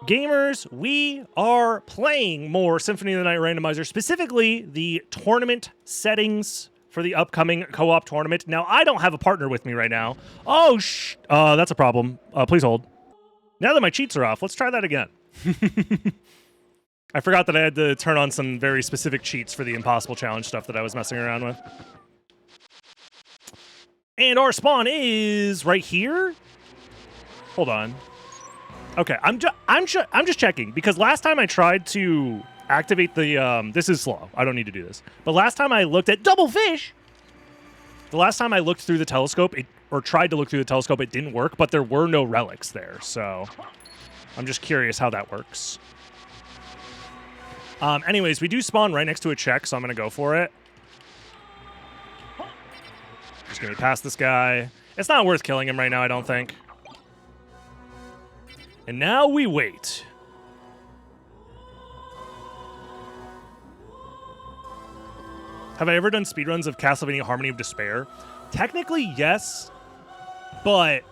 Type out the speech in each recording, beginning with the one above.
Gamers, we are playing more Symphony of the Night Randomizer, specifically the tournament settings for the upcoming co-op tournament. Now, I don't have a partner with me right now. Oh, that's a problem. Please hold. Now that my cheats are off, let's try that again. I forgot that I had to turn on some very specific cheats for the Impossible Challenge stuff that I was messing around with. And our spawn is right here? Hold on. Okay, I'm just checking, because last time I tried to activate the, this is slow. I don't need to do this. But last time I looked at double fish, the last time I looked through the telescope, or tried to look through the telescope, it didn't work, but there were no relics there, so I'm just curious how that works. Anyways, we do spawn right next to a check, so I'm going to go for it. Just going to pass this guy. It's not worth killing him right now, I don't think. And now we wait. Have I ever done speedruns of Castlevania Harmony of Despair? Technically, yes, but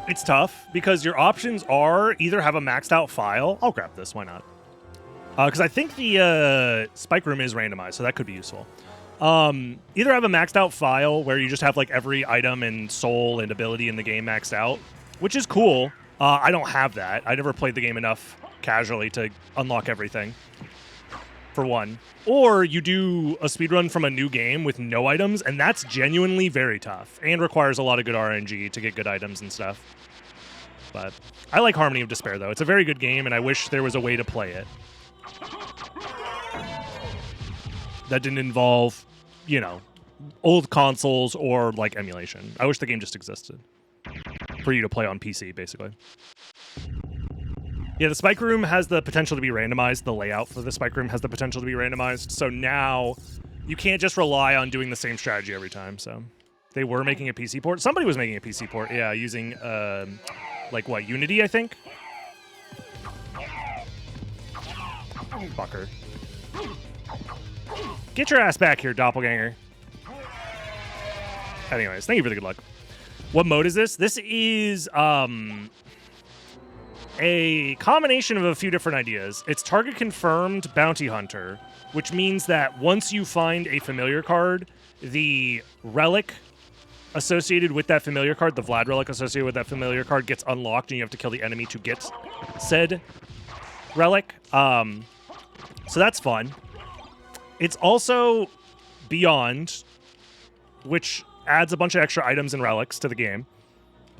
it's tough because your options are either have a maxed out file. I'll grab this, why not? Because I think the spike room is randomized, so that could be useful. Either have a maxed out file where you just have like every item and soul and ability in the game maxed out, which is cool. I don't have that. I never played the game enough casually to unlock everything, for one. Or you do a speedrun from a new game with no items, and that's genuinely very tough and requires a lot of good RNG to get good items and stuff. But I like Harmony of Despair, though. It's a very good game, and I wish there was a way to play it that didn't involve, you know, old consoles or, like, emulation. I wish the game just existed for you to play on PC, basically. Yeah, the spike room has the potential to be randomized. The layout for the spike room has the potential to be randomized. So now you can't just rely on doing the same strategy every time. So they were making a PC port. Somebody was making a PC port, yeah, using, like, what, Unity, I think? Fucker. Get your ass back here, doppelganger. Anyways, thank you for the good luck. What mode is this? This is a combination of a few different ideas. It's target confirmed bounty hunter, which means that once you find a familiar card, the relic associated with that familiar card, the Vlad relic associated with that familiar card, gets unlocked, and you have to kill the enemy to get said relic. So that's fun. It's also Beyond, which adds a bunch of extra items and relics to the game,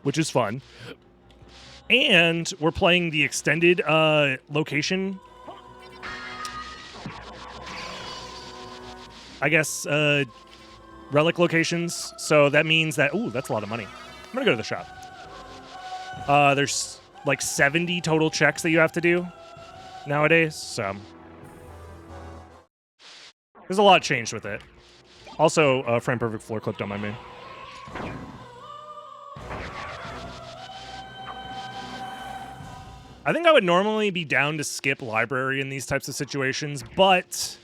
which is fun. And we're playing the extended location, I guess, relic locations. So that means that, ooh, that's a lot of money. I'm going to go to the shop. There's like 70 total checks that you have to do nowadays, so there's a lot changed with it. Also, frame perfect floor clip, don't mind me. I think I would normally be down to skip library in these types of situations, but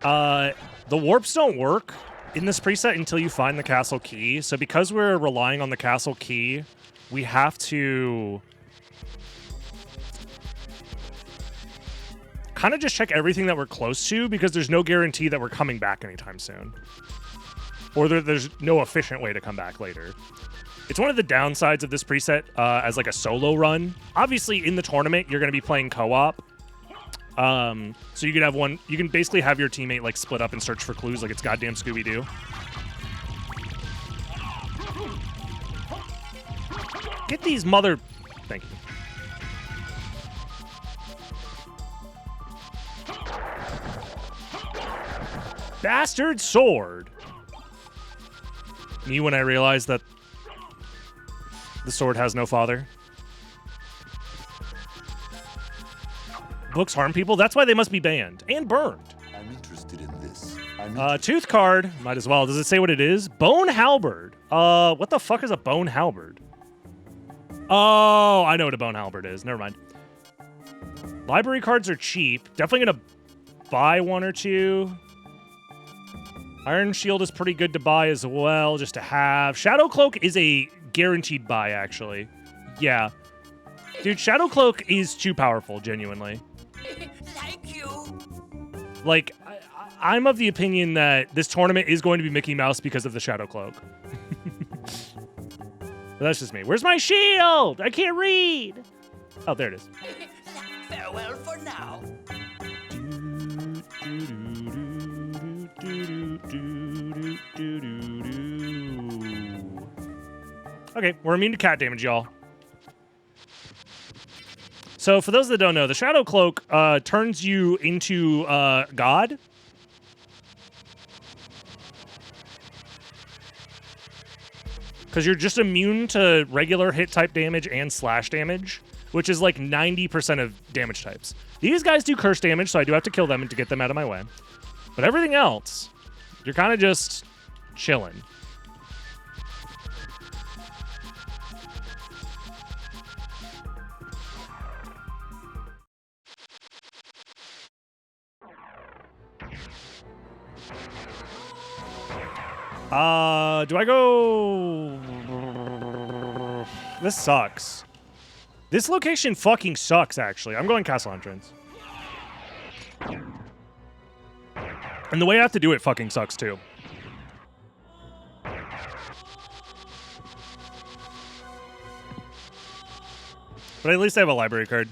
the warps don't work in this preset until you find the castle key. So because we're relying on the castle key, we have to kind of just check everything that we're close to, because there's no guarantee that we're coming back anytime soon. Or there's no efficient way to come back later. It's one of the downsides of this preset as like a solo run. Obviously, in the tournament, you're going to be playing co-op. So you could have one, you can basically have your teammate like split up and search for clues like it's goddamn Scooby-Doo. Get these mother... Thank you. Bastard sword. Me when I realized that the sword has no father. Books harm people? That's why they must be banned. And burned. I'm interested in this. Tooth card. Might as well. Does it say what it is? Bone halberd. What the fuck is a bone halberd? Oh, I know what a bone halberd is. Never mind. Library cards are cheap. Definitely gonna buy one or two. Iron Shield is pretty good to buy as well, just to have. Shadow Cloak is a guaranteed buy, actually. Yeah. Dude, Shadow Cloak is too powerful, genuinely. Thank you. Like, I'm of the opinion that this tournament is going to be Mickey Mouse because of the Shadow Cloak. But that's just me. Where's my shield? I can't read. Oh, there it is. Farewell for now. Okay, we're immune to cat damage, y'all. So for those that don't know, the Shadow Cloak turns you into God. Because you're just immune to regular hit type damage and slash damage, which is like 90% of damage types. These guys do curse damage, so I do have to kill them to get them out of my way. But everything else, you're kind of just chilling. Do I go? This sucks. This location fucking sucks, actually. I'm going castle entrance. And the way I have to do it fucking sucks, too. But at least I have a library card.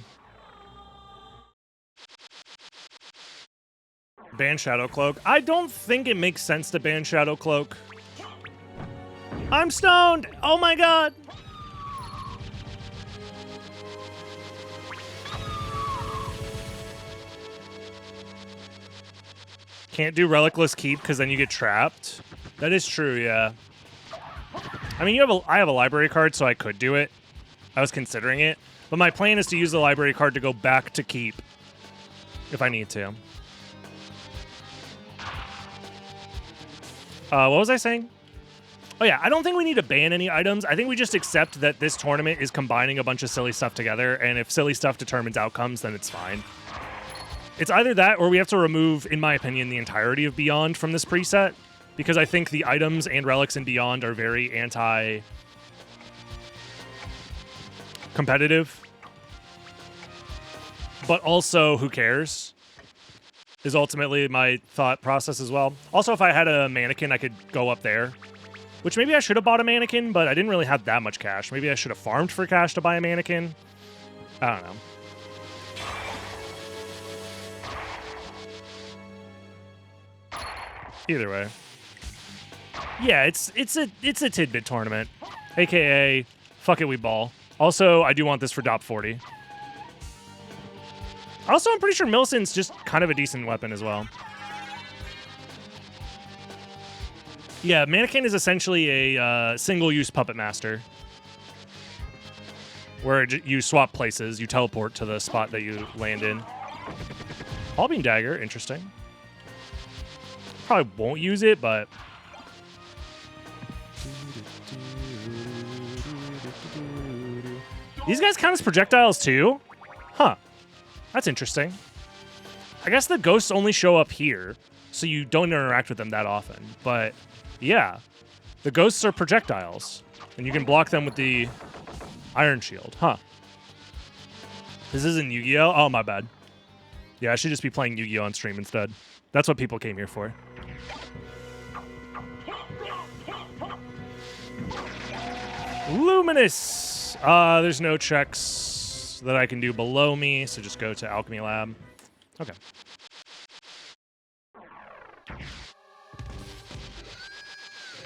Ban Shadow Cloak. I don't think it makes sense to ban Shadow Cloak. I'm stoned! Oh my god! Can't do Relicless Keep because then you get trapped. That is true, yeah. I mean, I have a library card, so I could do it. I was considering it. But my plan is to use the library card to go back to Keep if I need to. What was I saying? Oh yeah, I don't think we need to ban any items. I think we just accept that this tournament is combining a bunch of silly stuff together, and if silly stuff determines outcomes, then it's fine. It's either that, or we have to remove, in my opinion, the entirety of Beyond from this preset, because I think the items and relics in Beyond are very anti-competitive. But also, who cares? Is ultimately my thought process as well. Also, if I had a mannequin, I could go up there. Which maybe I should have bought a mannequin, but I didn't really have that much cash. Maybe I should have farmed for cash to buy a mannequin. I don't know. Either way. Yeah, it's a tidbit tournament. AKA, fuck it, we ball. Also, I do want this for DOP 40. Also, I'm pretty sure Millicent's just kind of a decent weapon as well. Yeah, Mannequin is essentially a single-use Puppet Master. Where you swap places, you teleport to the spot that you land in. Ballbeam Dagger, interesting. Probably won't use it, but... These guys count as projectiles too? Huh. That's interesting. I guess the ghosts only show up here, so you don't interact with them that often. But, yeah. The ghosts are projectiles, and you can block them with the Iron Shield. Huh. This isn't Yu-Gi-Oh? Oh, my bad. Yeah, I should just be playing Yu-Gi-Oh on stream instead. That's what people came here for. Luminous! There's no checks that I can do below me, so just go to Alchemy Lab. Okay.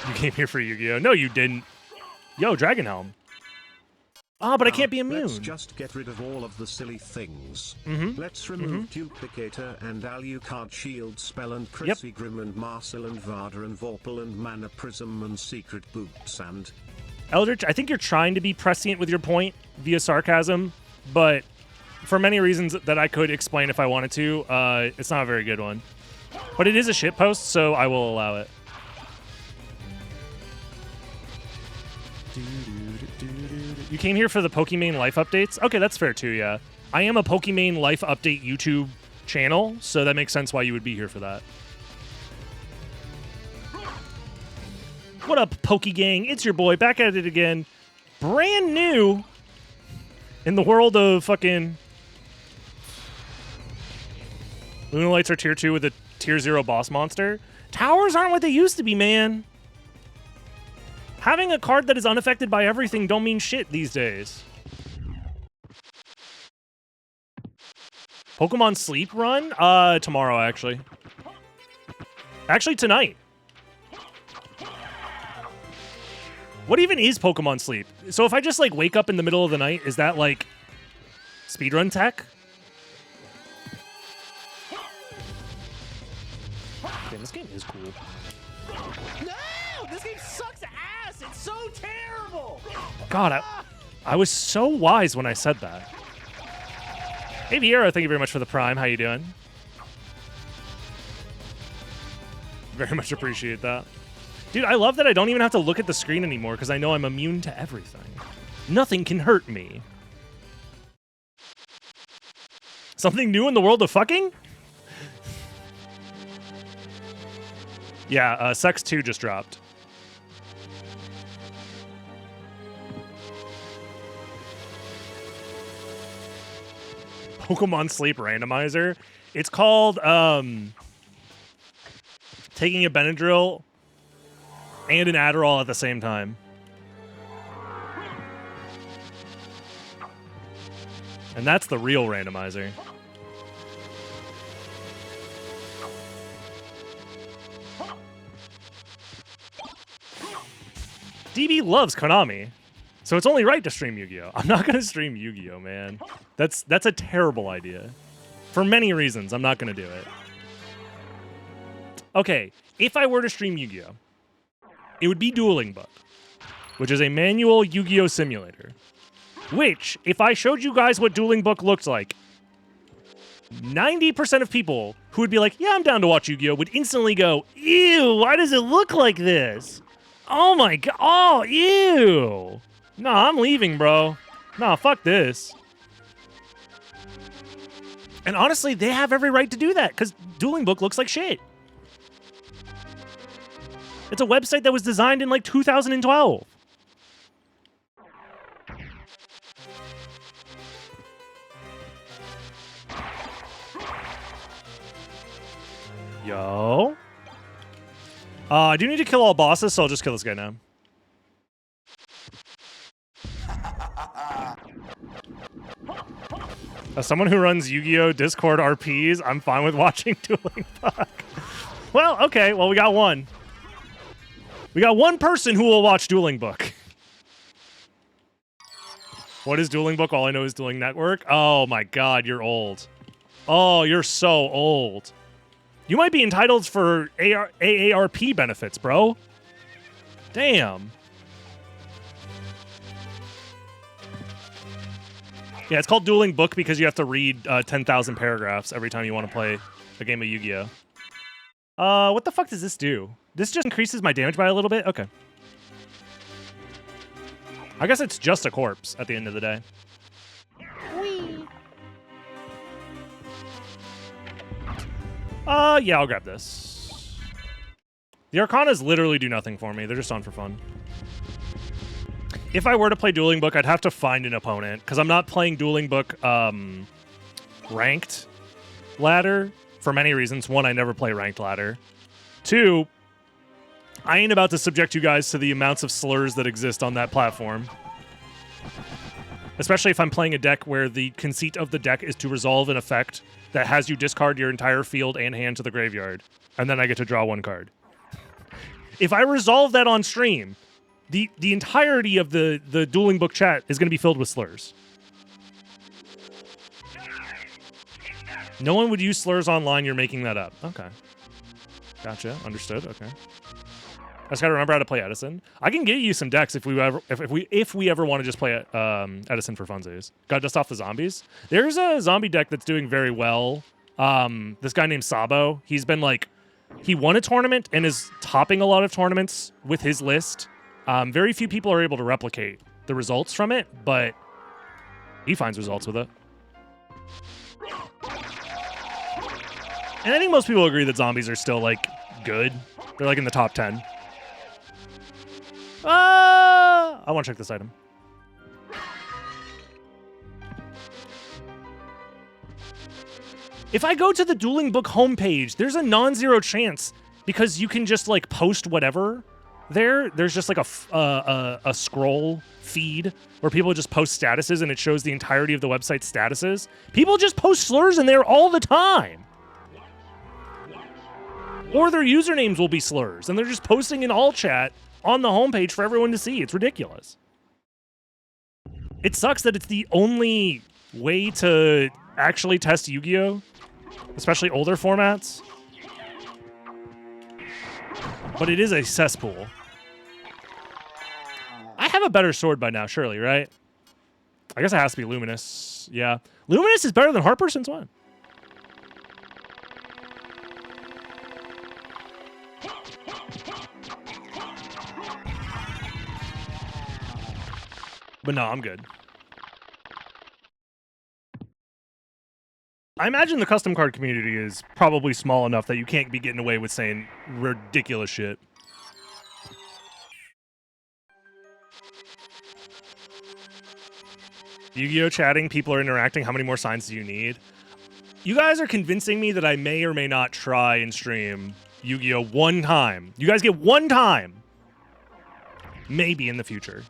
You came here for Yu-Gi-Oh! No, you didn't. Yo, Dragon Helm. Ah, but I can't be immune. Let's just get rid of all of the silly things. Let's remove Duplicator and Alucard Shield Spell and Chrissy Grim and Marcel and Vada and Vorpal and Mana Prism and Secret Boots and... Eldritch, I think you're trying to be prescient with your point via sarcasm, but for many reasons that I could explain if I wanted to, it's not a very good one. But it is a shitpost, so I will allow it. You came here for the Pokimane life updates? Okay, that's fair too, yeah. I am a Pokimane life update YouTube channel, so that makes sense why you would be here for that. What up, Poke Gang? It's your boy, back at it again. Brand new In the world of fucking Lunalights are tier 2 with a tier 0 boss monster. Towers aren't what they used to be, man. Having a card that is unaffected by everything don't mean shit these days. Pokemon Sleep Run? Tomorrow, actually. Actually, tonight. What even is Pokemon Sleep? So if I just, like, wake up in the middle of the night, is that, like, speedrun tech? Damn, this game is cool. No! This game sucks ass! It's so terrible! God, I was so wise when I said that. Hey, Vieira, thank you very much for the Prime. How you doing? Very much appreciate that. Dude, I love that I don't even have to look at the screen anymore because I know I'm immune to everything. Nothing can hurt me. Something new in the world of fucking? Yeah, Sex 2 just dropped. Pokemon Sleep Randomizer. It's called taking a Benadryl and an Adderall at the same time. And that's the real randomizer. DB loves Konami, so it's only right to stream Yu-Gi-Oh! I'm not going to stream Yu-Gi-Oh, man. That's a terrible idea. For many reasons, I'm not going to do it. Okay, if I were to stream Yu-Gi-Oh!, it would be Dueling Book, which is a manual Yu-Gi-Oh! Simulator. Which, if I showed you guys what Dueling Book looked like, 90% of people who would be like, yeah, I'm down to watch Yu-Gi-Oh! Would instantly go, ew, why does it look like this? Oh my god, oh, ew. Nah, I'm leaving, bro. Nah, fuck this. And honestly, they have every right to do that, because Dueling Book looks like shit. It's a website that was designed in, like, 2012. Yo. I do need to kill all bosses, so I'll just kill this guy now. As someone who runs Yu-Gi-Oh! Discord RPs, I'm fine with watching Dueling Book. Well, okay, well, we got one. We got one person who will watch Dueling Book. What is Dueling Book? All I know is Dueling Network. Oh my god, you're old. Oh, you're so old. You might be entitled for AARP benefits, bro. Damn. Yeah, it's called Dueling Book because you have to read 10,000 paragraphs every time you want to play a game of Yu-Gi-Oh! What the fuck does this do? This just increases my damage by a little bit? Okay. I guess it's just a corpse at the end of the day. Whee! Yeah, I'll grab this. The Arcanas literally do nothing for me. They're just on for fun. If I were to play Dueling Book, I'd have to find an opponent, because I'm not playing Dueling Book ranked ladder for many reasons. One, I never play ranked ladder. Two, I ain't about to subject you guys to the amounts of slurs that exist on that platform. Especially if I'm playing a deck where the conceit of the deck is to resolve an effect that has you discard your entire field and hand to the graveyard, and then I get to draw one card. If I resolve that on stream, the entirety of the Dueling Book chat is going to be filled with slurs. No one would use slurs online, you're making that up. Okay. Gotcha, understood, okay. I just gotta remember how to play Edison. I can get you some decks if we ever want to just play Edison for funsies. Gotta dust off the zombies. There's a zombie deck that's doing very well. This guy named Sabo, he's been like, he won a tournament and is topping a lot of tournaments with his list. Very few people are able to replicate the results from it, but he finds results with it. And I think most people agree that zombies are still, like, good. They're, like, in the top 10. I want to check this item. If I go to the Dueling Book homepage, there's a non-zero chance because you can just like post whatever there. There's just like a scroll feed where people just post statuses and it shows the entirety of the website's statuses. People just post slurs in there all the time. Or their usernames will be slurs and they're just posting in all chat on the homepage for everyone to see. It's ridiculous. It sucks that it's the only way to actually test Yu-Gi-Oh! Especially older formats. But it is a cesspool. I have a better sword by now, surely, right? I guess it has to be Luminous. Yeah. Luminous is better than Harper since when? But no, I'm good. I imagine the custom card community is probably small enough that you can't be getting away with saying ridiculous shit. Yu-Gi-Oh! Chatting, people are interacting. How many more signs do you need? You guys are convincing me that I may or may not try and stream Yu-Gi-Oh! One time. You guys get one time. Maybe in the future.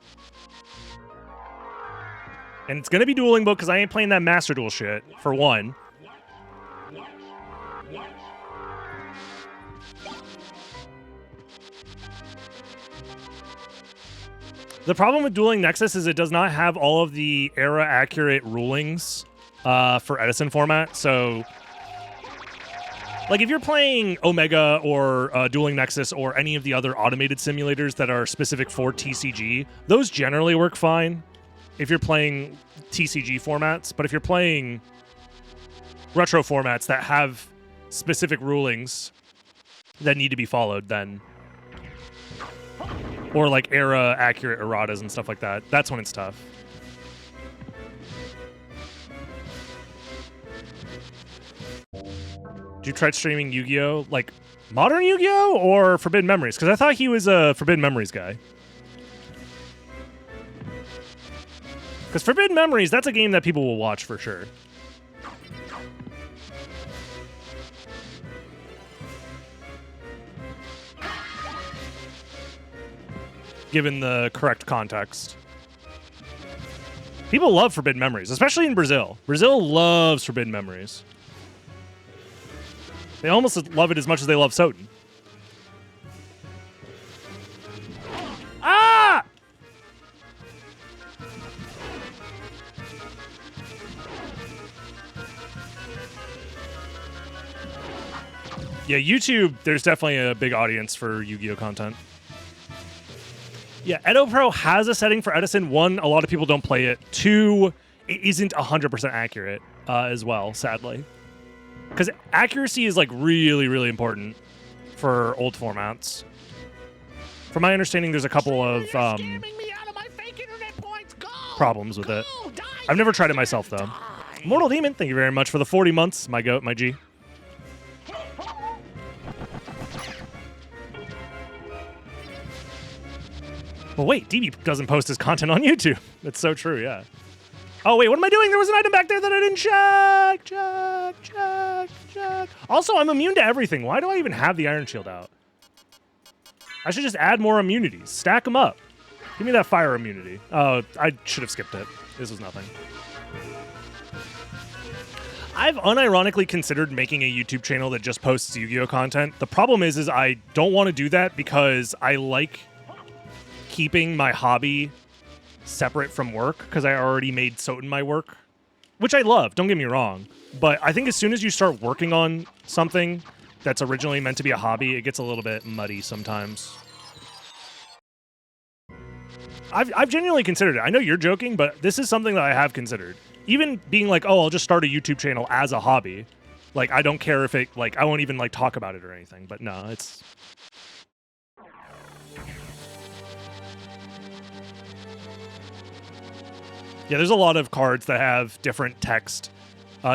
And it's going to be Dueling Book because I ain't playing that Master Duel shit, for one. The problem with Dueling Nexus is it does not have all of the era-accurate rulings for Edison format. So, like, if you're playing Omega or Dueling Nexus or any of the other automated simulators that are specific for TCG, those generally work fine if you're playing TCG formats. But if you're playing retro formats that have specific rulings that need to be followed, then... Or like era-accurate erratas and stuff like that. That's when it's tough. Did you try streaming Yu-Gi-Oh? Like, modern Yu-Gi-Oh? Or Forbidden Memories? Because I thought he was a Forbidden Memories guy. Because Forbidden Memories, that's a game that people will watch for sure. Given the correct context. People love Forbidden Memories, especially in Brazil. Brazil loves Forbidden Memories. They almost love it as much as they love SotN. Ah! Yeah, YouTube, there's definitely a big audience for Yu-Gi-Oh! Content. Yeah, Edo Pro has a setting for Edison. One, a lot of people don't play it. Two, it isn't 100% accurate as well, sadly. Because accuracy is like really, really important for old formats. From my understanding, there's a couple of problems with it. I've never tried it myself, though. Mortal Demon, thank you very much for the 40 months, my goat, my G. Well, wait, DB doesn't post his content on YouTube. That's so true, yeah. Oh, wait, what am I doing? There was an item back there that I didn't check. Also, I'm immune to everything. Why do I even have the Iron Shield out? I should just add more immunities. Stack them up. Give me that fire immunity. Oh, I should have skipped it. This was nothing. I've unironically considered making a YouTube channel that just posts Yu-Gi-Oh! Content. The problem is I don't want to do that because I like keeping my hobby separate from work because I already made SotN my work, which I love, don't get me wrong. But I think as soon as you start working on something that's originally meant to be a hobby, it gets a little bit muddy sometimes. I've genuinely considered it. I know you're joking, but this is something that I have considered. Even being like, oh, I'll just start a YouTube channel as a hobby. Like, I don't care if it, like, I won't even, like, talk about it or anything. But no, it's... Yeah, there's a lot of cards that have different text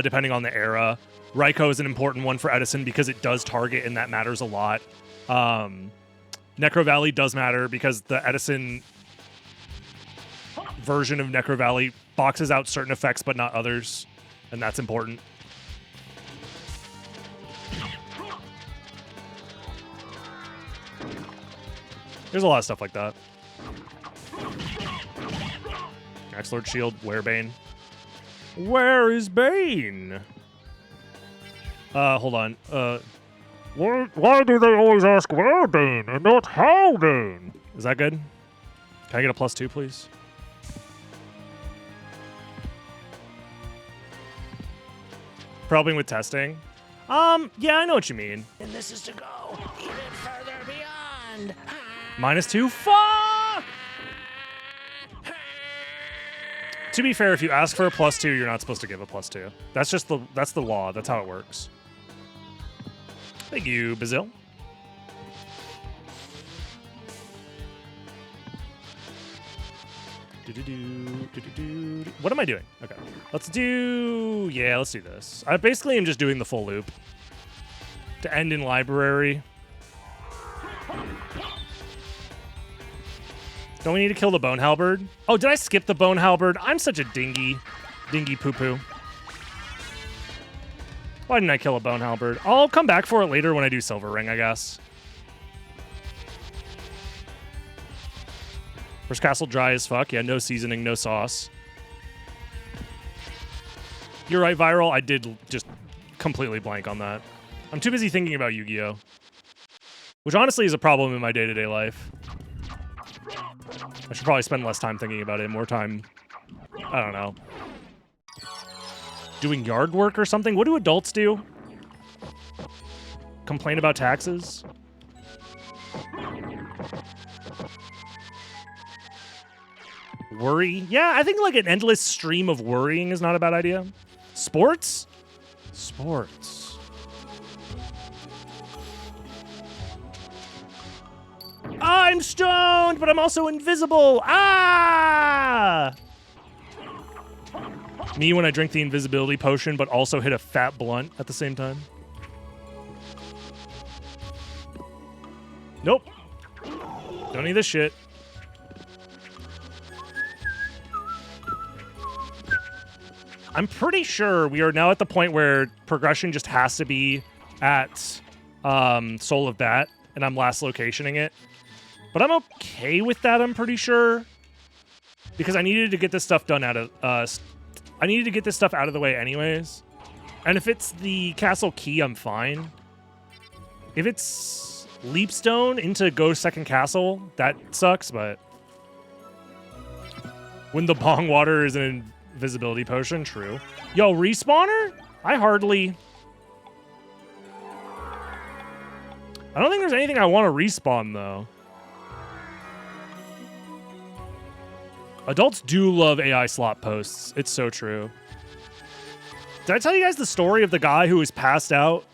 depending on the era. Raikou is an important one for Edison because it does target and that matters a lot. Necro Valley does matter because the Edison version of Necro Valley boxes out certain effects but not others, and that's important. There's a lot of stuff like that. Axe Lord Shield, where Bane? Where is Bane? Hold on. Why do they always ask where Bane and not how Bane? Is that good? Can I get a +2, please? Probably with testing. Yeah, I know what you mean. And this is to go even further beyond. -2? Fuck! To be fair, if you ask for a +2, you're not supposed to give a +2. That's just that's the law. That's how it works. Thank you, Bazil. What am I doing? Okay. Let's do this. I basically am just doing the full loop. To end in library. Don't we need to kill the Bone Halberd? Oh, did I skip the Bone Halberd? I'm such a dingy poo-poo. Why didn't I kill a Bone Halberd? I'll come back for it later when I do Silver Ring, I guess. First castle dry as fuck. Yeah, no seasoning, no sauce. You're right, Viral. I did just completely blank on that. I'm too busy thinking about Yu-Gi-Oh! Which honestly is a problem in my day-to-day life. I should probably spend less time thinking about it, more time, I don't know, doing yard work or something. What do adults do? Complain about taxes? Worry? Yeah, I think like an endless stream of worrying is not a bad idea. Sports? Sports. I'm stoned, but I'm also invisible. Ah! Me when I drink the invisibility potion, but also hit a fat blunt at the same time. Nope. Don't need this shit. I'm pretty sure we are now at the point where progression just has to be at Soul of Bat, and I'm last locationing it. But I'm okay with that, I'm pretty sure. Because I needed to get this stuff done out of... I needed to get this stuff out of the way anyways. And if it's the castle key, I'm fine. If it's Leapstone into go second castle, that sucks, but... When the bong water is an invisibility potion, true. Yo, respawner? I don't think there's anything I want to respawn, though. Adults do love AI slot posts. It's so true. Did I tell you guys the story of the guy who was passed out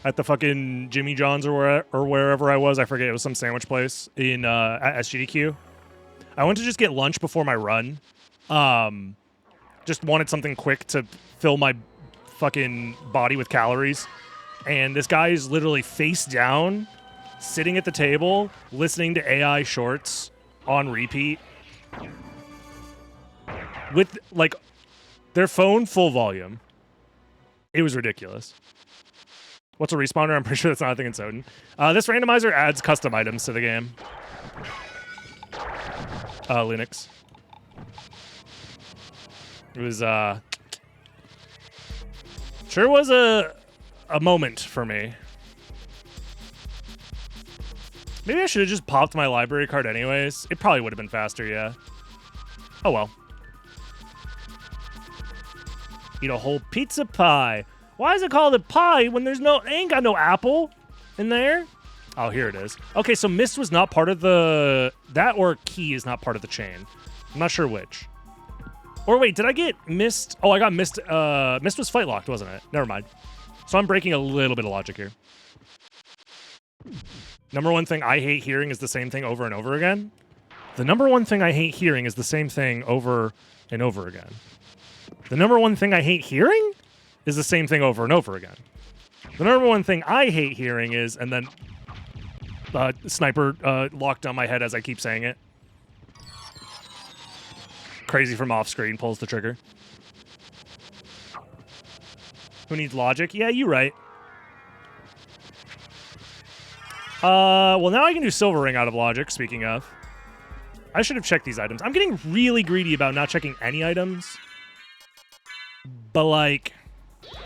at the fucking Jimmy John's or wherever I was? I forget. It was some sandwich place in at SGDQ. I went to just get lunch before my run. Just wanted something quick to fill my fucking body with calories. And this guy is literally face down, sitting at the table, listening to AI shorts on repeat. With, like, their phone full volume. It was ridiculous. What's a respawner? I'm pretty sure that's not a thing in SotN. This randomizer adds custom items to the game. Linux. It was, sure was a moment for me. Maybe I should have just popped my library card anyways. It probably would have been faster, yeah. Oh well. Eat a whole pizza pie. Why is it called a pie when there's ain't got no apple in there? Oh, here it is. Okay, so Mist was not part of that or Key is not part of the chain. I'm not sure which. Or wait, did I get Mist? Oh, I got Mist. Mist was fight locked, wasn't it? Never mind. So I'm breaking a little bit of logic here. Number one thing I hate hearing is the same thing over and over again. The number one thing I hate hearing is the same thing over and over again. The number one thing I hate hearing is the same thing over and over again. The number one thing I hate hearing is, and then sniper locked on my head as I keep saying it. Crazy from off screen pulls the trigger. Who needs logic? Yeah, you right. Well, now I can do Silver Ring out of logic, speaking of. I should have checked these items. I'm getting really greedy about not checking any items. But, like,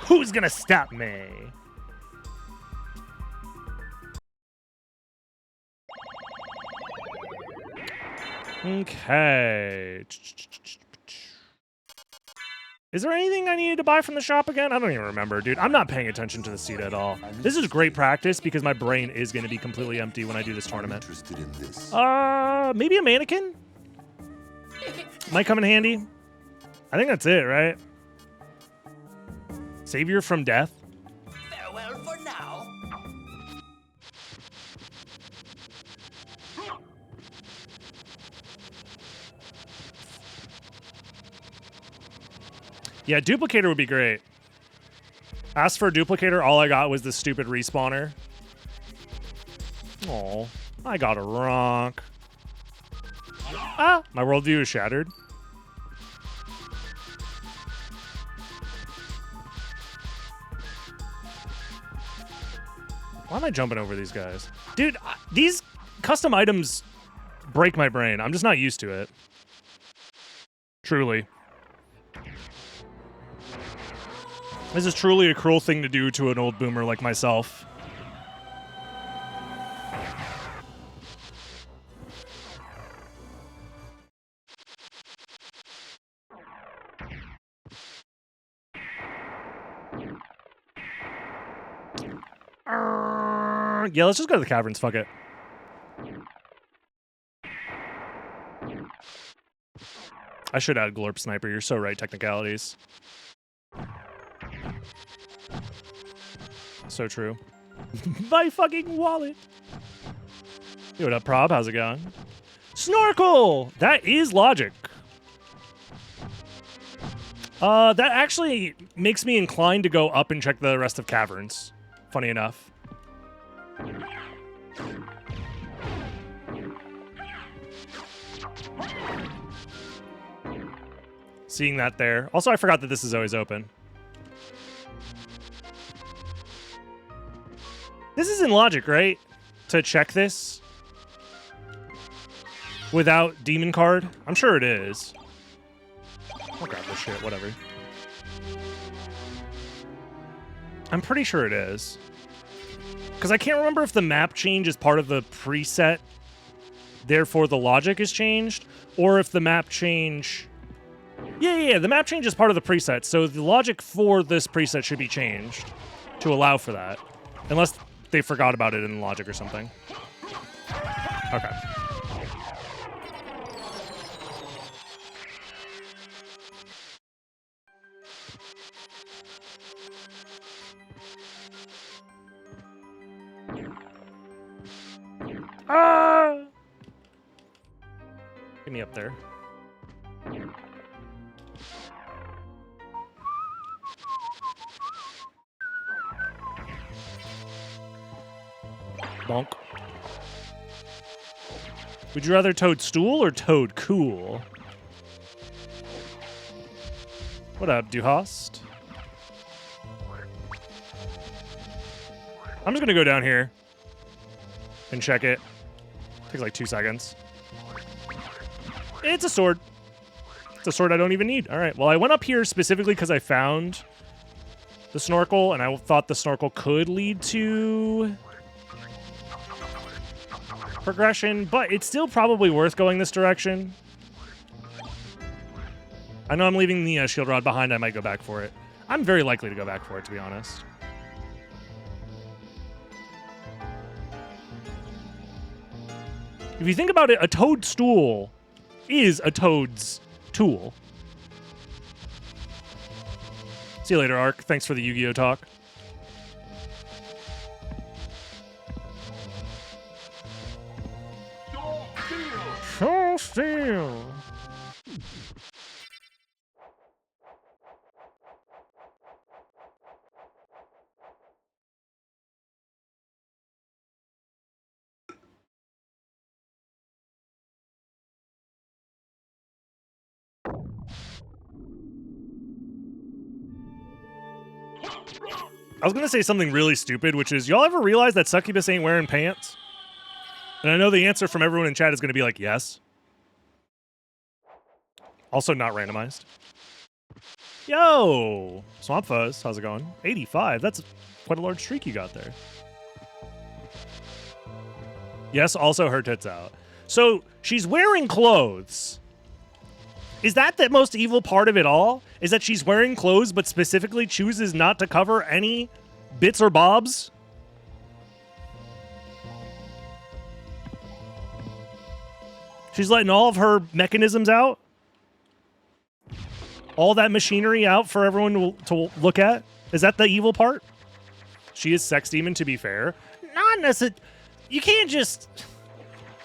who's gonna stop me? Okay. Is there anything I needed to buy from the shop again? I don't even remember, dude. I'm not paying attention to the seat at all. This is great practice because my brain is going to be completely empty when I do this tournament. Interested in this. Maybe a mannequin? Might come in handy. I think that's it, right? Savior from death? Farewell for now. Yeah, duplicator would be great. Asked for a duplicator, all I got was this stupid respawner. Oh, I got a rock. Ah, my worldview is shattered. Why am I jumping over these guys? Dude, these custom items break my brain. I'm just not used to it. Truly. This is truly a cruel thing to do to an old boomer like myself. Yeah, let's just go to the caverns. Fuck it. I should add Glorp Sniper. You're so right, technicalities. So true. My fucking wallet. Yo, what up, Prob? How's it going? Snorkel! That is logic. That actually makes me inclined to go up and check the rest of caverns. Funny enough. Seeing that there. Also, I forgot that this is always open. This is in logic, right? To check this without demon card? I'm sure it is. I'll grab this shit, whatever. I'm pretty sure it is. Because I can't remember if the map change is part of the preset, therefore the logic is changed, or if the map change... Yeah, the map change is part of the preset, so the logic for this preset should be changed to allow for that. Unless they forgot about it in logic or something. Okay. Ah! Get me up there. Bonk. Would you rather Toad Stool or Toad Cool? What up, Duhast? I'm just gonna go down here and check it. Takes like 2 seconds. It's a sword. It's a sword I don't even need. All right, well, I went up here specifically because I found the snorkel, and I thought the snorkel could lead to progression, but it's still probably worth going this direction. I know I'm leaving the shield rod behind. I might go back for it. I'm very likely to go back for it, to be honest. If you think about it, a toadstool is a toad's tool. See you later, Ark. Thanks for the Yu-Gi-Oh talk. So still. I was gonna say something really stupid, which is, y'all ever realize that Succubus ain't wearing pants? And I know the answer from everyone in chat is going to be like, yes. Also not randomized. Yo! Swamp Fuzz, how's it going? 85, that's quite a large streak you got there. Yes, also her tits out. So, she's wearing clothes. Is that the most evil part of it all? Is that she's wearing clothes but specifically chooses not to cover any bits or bobs? She's letting all of her mechanisms out? All that machinery out for everyone to look at? Is that the evil part? She is sex demon, to be fair. Not necessarily. You can't just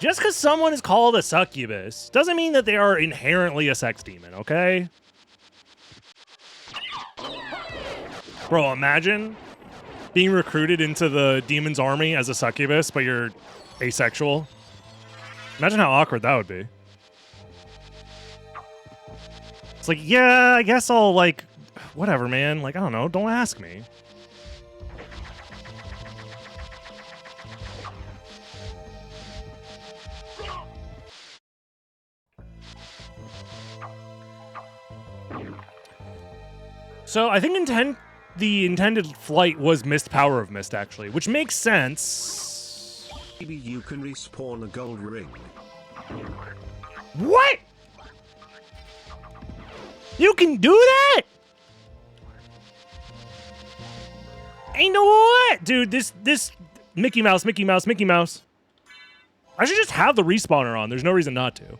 because someone is called a succubus doesn't mean that they are inherently a sex demon, okay? Bro, imagine being recruited into the demon's army as a succubus, but you're asexual. Imagine how awkward that would be. It's like, yeah, I guess I'll, like, whatever, man. Like, I don't know. Don't ask me. So I think the intended flight was Mist Power of Mist, actually, which makes sense. Maybe you can respawn a gold ring. What? You can do that? Ain't no what? Dude, this Mickey Mouse. I should just have the respawner on. There's no reason not to.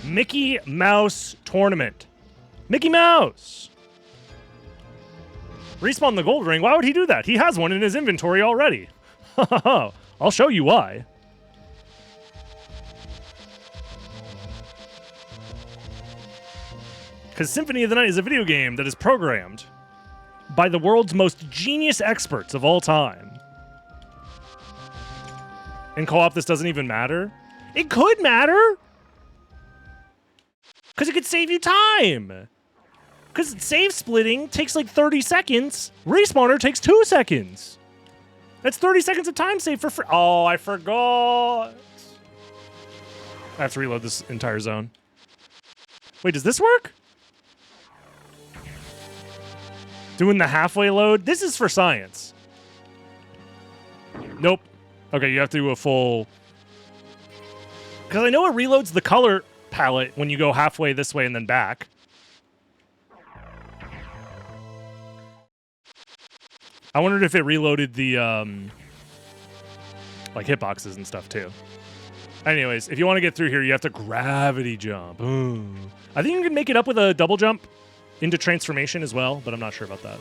Mickey Mouse Tournament. Mickey Mouse! Respawn the gold ring? Why would he do that? He has one in his inventory already. I'll show you why. Because Symphony of the Night is a video game that is programmed by the world's most genius experts of all time. In co-op, this doesn't even matter. It could matter! Because it could save you time. Because save splitting takes like 30 seconds. Respawner takes 2 seconds. That's 30 seconds of time save for free. Oh, I forgot. I have to reload this entire zone. Wait, does this work? Doing the halfway load? This is for science. Nope. Okay, you have to do a full... Because I know it reloads the color palette when you go halfway this way and then back. I wondered if it reloaded the like hitboxes and stuff too. Anyways, if you want to get through here, you have to gravity jump. Ooh. I think you can make it up with a double jump into transformation as well, but I'm not sure about that.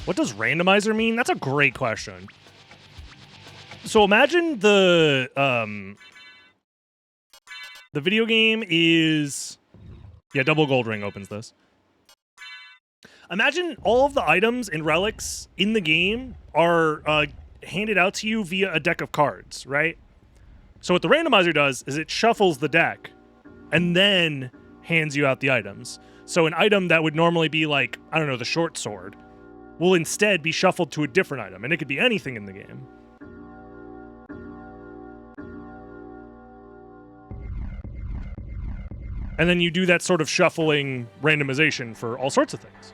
What does randomizer mean? That's a great question. So imagine the video game is... Yeah, double gold ring opens this. Imagine all of the items and relics in the game are handed out to you via a deck of cards, right? So what the randomizer does is it shuffles the deck and then hands you out the items. So an item that would normally be like, I don't know, the short sword, will instead be shuffled to a different item, and it could be anything in the game. And then you do that sort of shuffling randomization for all sorts of things.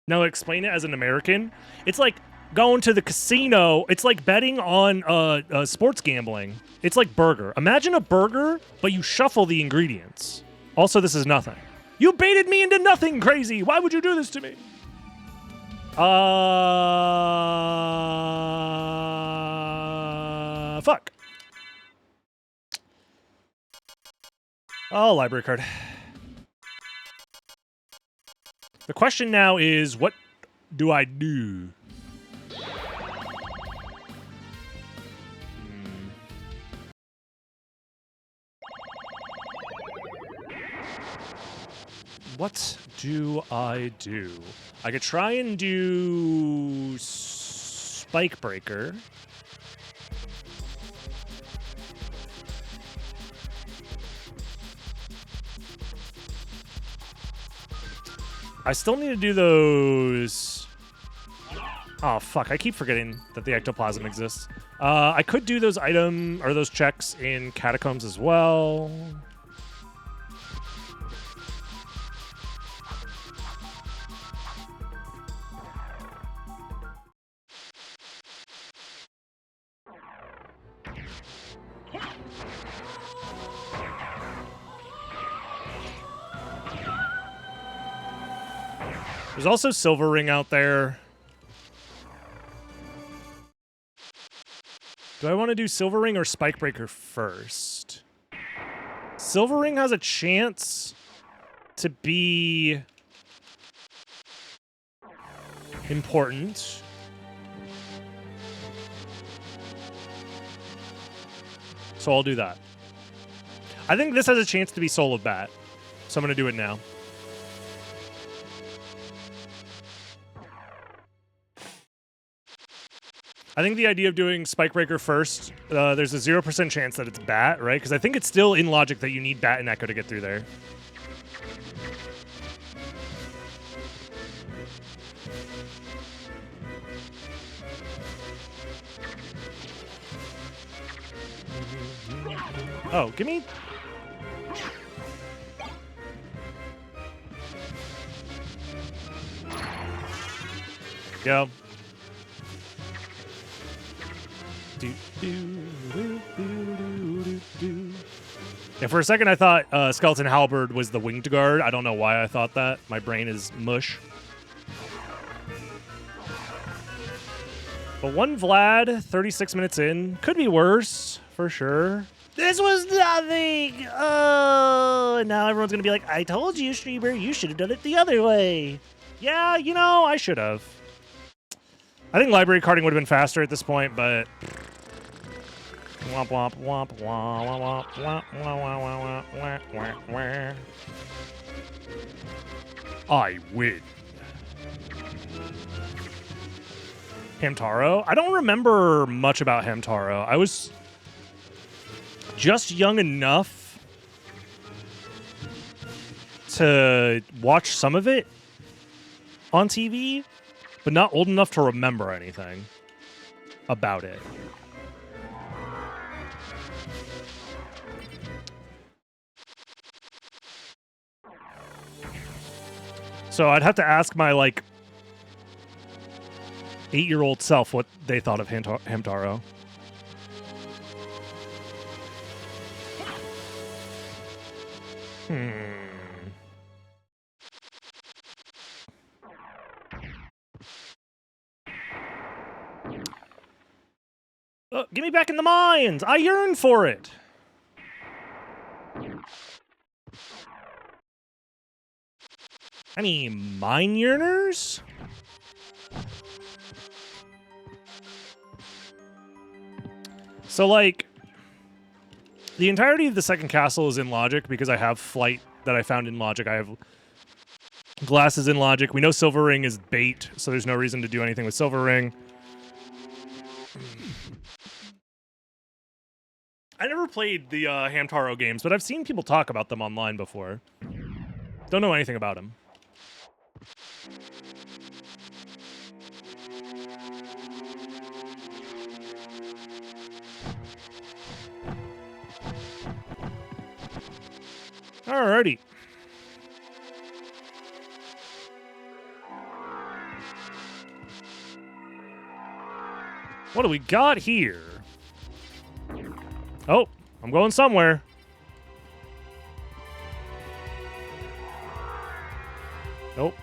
Now, explain it as an American. It's like going to the casino. It's like betting on sports gambling. It's like burger. Imagine a burger, but you shuffle the ingredients. Also, this is nothing. You baited me into nothing, crazy. Why would you do this to me? Fuck. Oh, library card. The question now is, what do I do? What do I do? I could try and do Spike Breaker. I still need to do those. Oh, fuck. I keep forgetting that the ectoplasm exists. I could do those those checks in Catacombs as well. There's also Silver Ring out there. Do I want to do Silver Ring or Spike Breaker first? Silver Ring has a chance to be important. So I'll do that. I think this has a chance to be Soul of Bat. So I'm going to do it now. I think the idea of doing Spike Breaker first, there's a 0% chance that it's Bat, right? Because I think it's still in logic that you need Bat and Echo to get through there. Oh, give me... Go. Yeah, for a second I thought Skeleton Halberd was the Winged Guard. I don't know why I thought that. My brain is mush. But one Vlad, 36 minutes in. Could be worse, for sure. This was nothing! Oh, and now everyone's gonna be like, I told you, Streamer, you should have done it the other way. Yeah, you know, I should have. I think library carding would have been faster at this point, but... Womp womp womp womp womp womp womp womp womp womp. I win. Hamtaro? I don't remember much about Hamtaro. I was just young enough to watch some of it on TV, but not old enough to remember anything about it. So I'd have to ask my, like, 8-year-old self what they thought of Hamtaro. Get me back in the mines! I yearn for it! Any mine yearners? So, like, the entirety of the second castle is in logic because I have flight that I found in logic. I have glasses in logic. We know Silver Ring is bait, so there's no reason to do anything with Silver Ring. I never played the Hamtaro games, but I've seen people talk about them online before. Don't know anything about them. Alrighty. What do we got here? Oh, I'm going somewhere. Nope.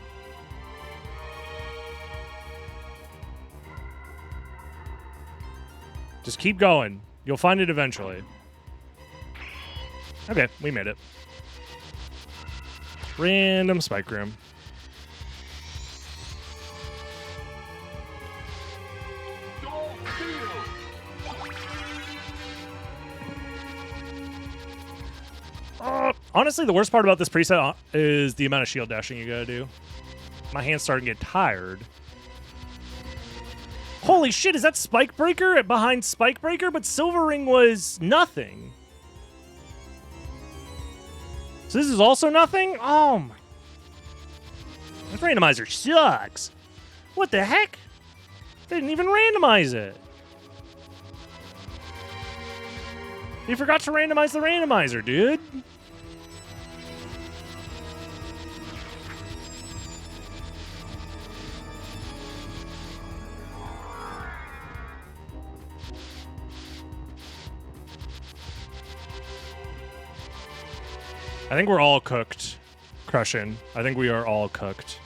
Just keep going. You'll find it eventually. Okay, we made it. Random spike room. Oh, Honestly, the worst part about this preset is the amount of shield dashing you gotta do. My hand's starting to get tired. Holy shit, is that Spike Breaker behind Spike Breaker? But Silver Ring was nothing. So this is also nothing? Oh my. This randomizer sucks. What the heck? They didn't even randomize it. You forgot to randomize the randomizer, dude. I think we're all cooked, Crushin'. I think we are all cooked.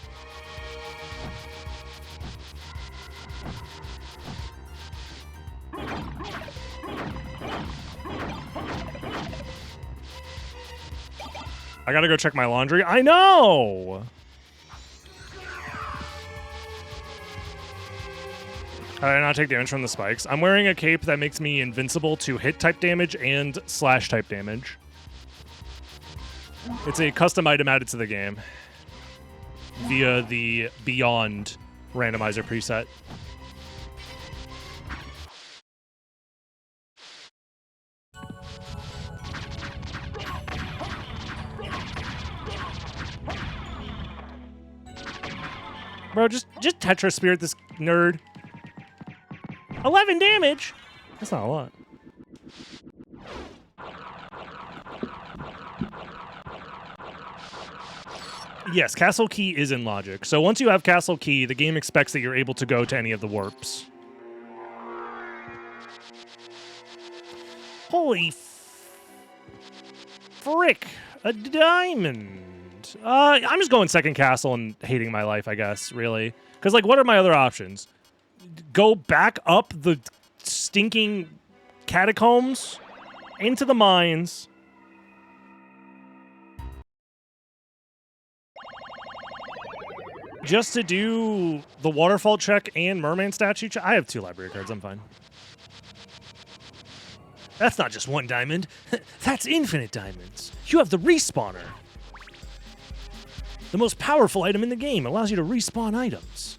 I gotta go check my laundry. I know! How did I not take damage from the spikes? I'm wearing a cape that makes me invincible to hit type damage and slash type damage. It's a custom item added to the game via the Beyond randomizer preset. Bro, just Tetra Spirit this nerd. 11 damage? That's not a lot. Yes, Castle Key is in logic. So once you have Castle Key, the game expects that you're able to go to any of the warps. Holy frick, a diamond. I'm just going second castle and hating my life, I guess, really. Because, like, what are my other options? Go back up the stinking catacombs into the mines. Just to do the waterfall check and merman statue check? I have 2 library cards, I'm fine. That's not just 1 diamond. That's infinite diamonds. You have the respawner. The most powerful item in the game. It allows you to respawn items.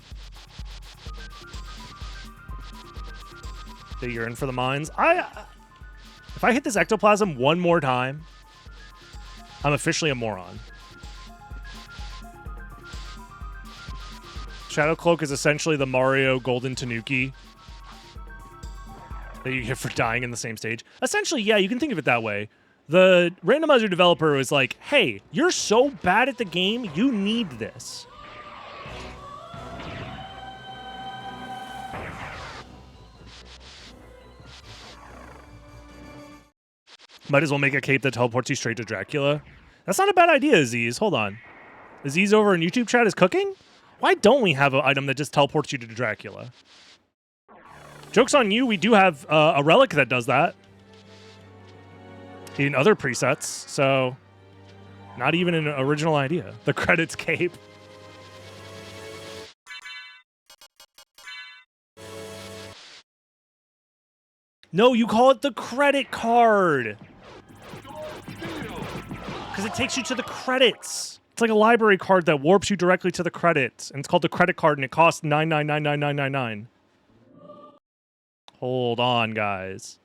So you're in for the mines. If I hit this ectoplasm one more time, I'm officially a moron. Shadow Cloak is essentially the Mario Golden Tanuki that you get for dying in the same stage. Essentially, yeah, you can think of it that way. The randomizer developer was like, hey, you're so bad at the game, you need this. Might as well make a cape that teleports you straight to Dracula. That's not a bad idea, Aziz. Hold on. Aziz over in YouTube chat is cooking? Why don't we have an item that just teleports you to Dracula? Joke's on you, we do have a relic that does that in other presets, so not even an original idea. The credits cape. No, you call it the credit card. Because it takes you to the credits. It's like a library card that warps you directly to the credits. And it's called the credit card, and it costs $9999999. Hold on, guys.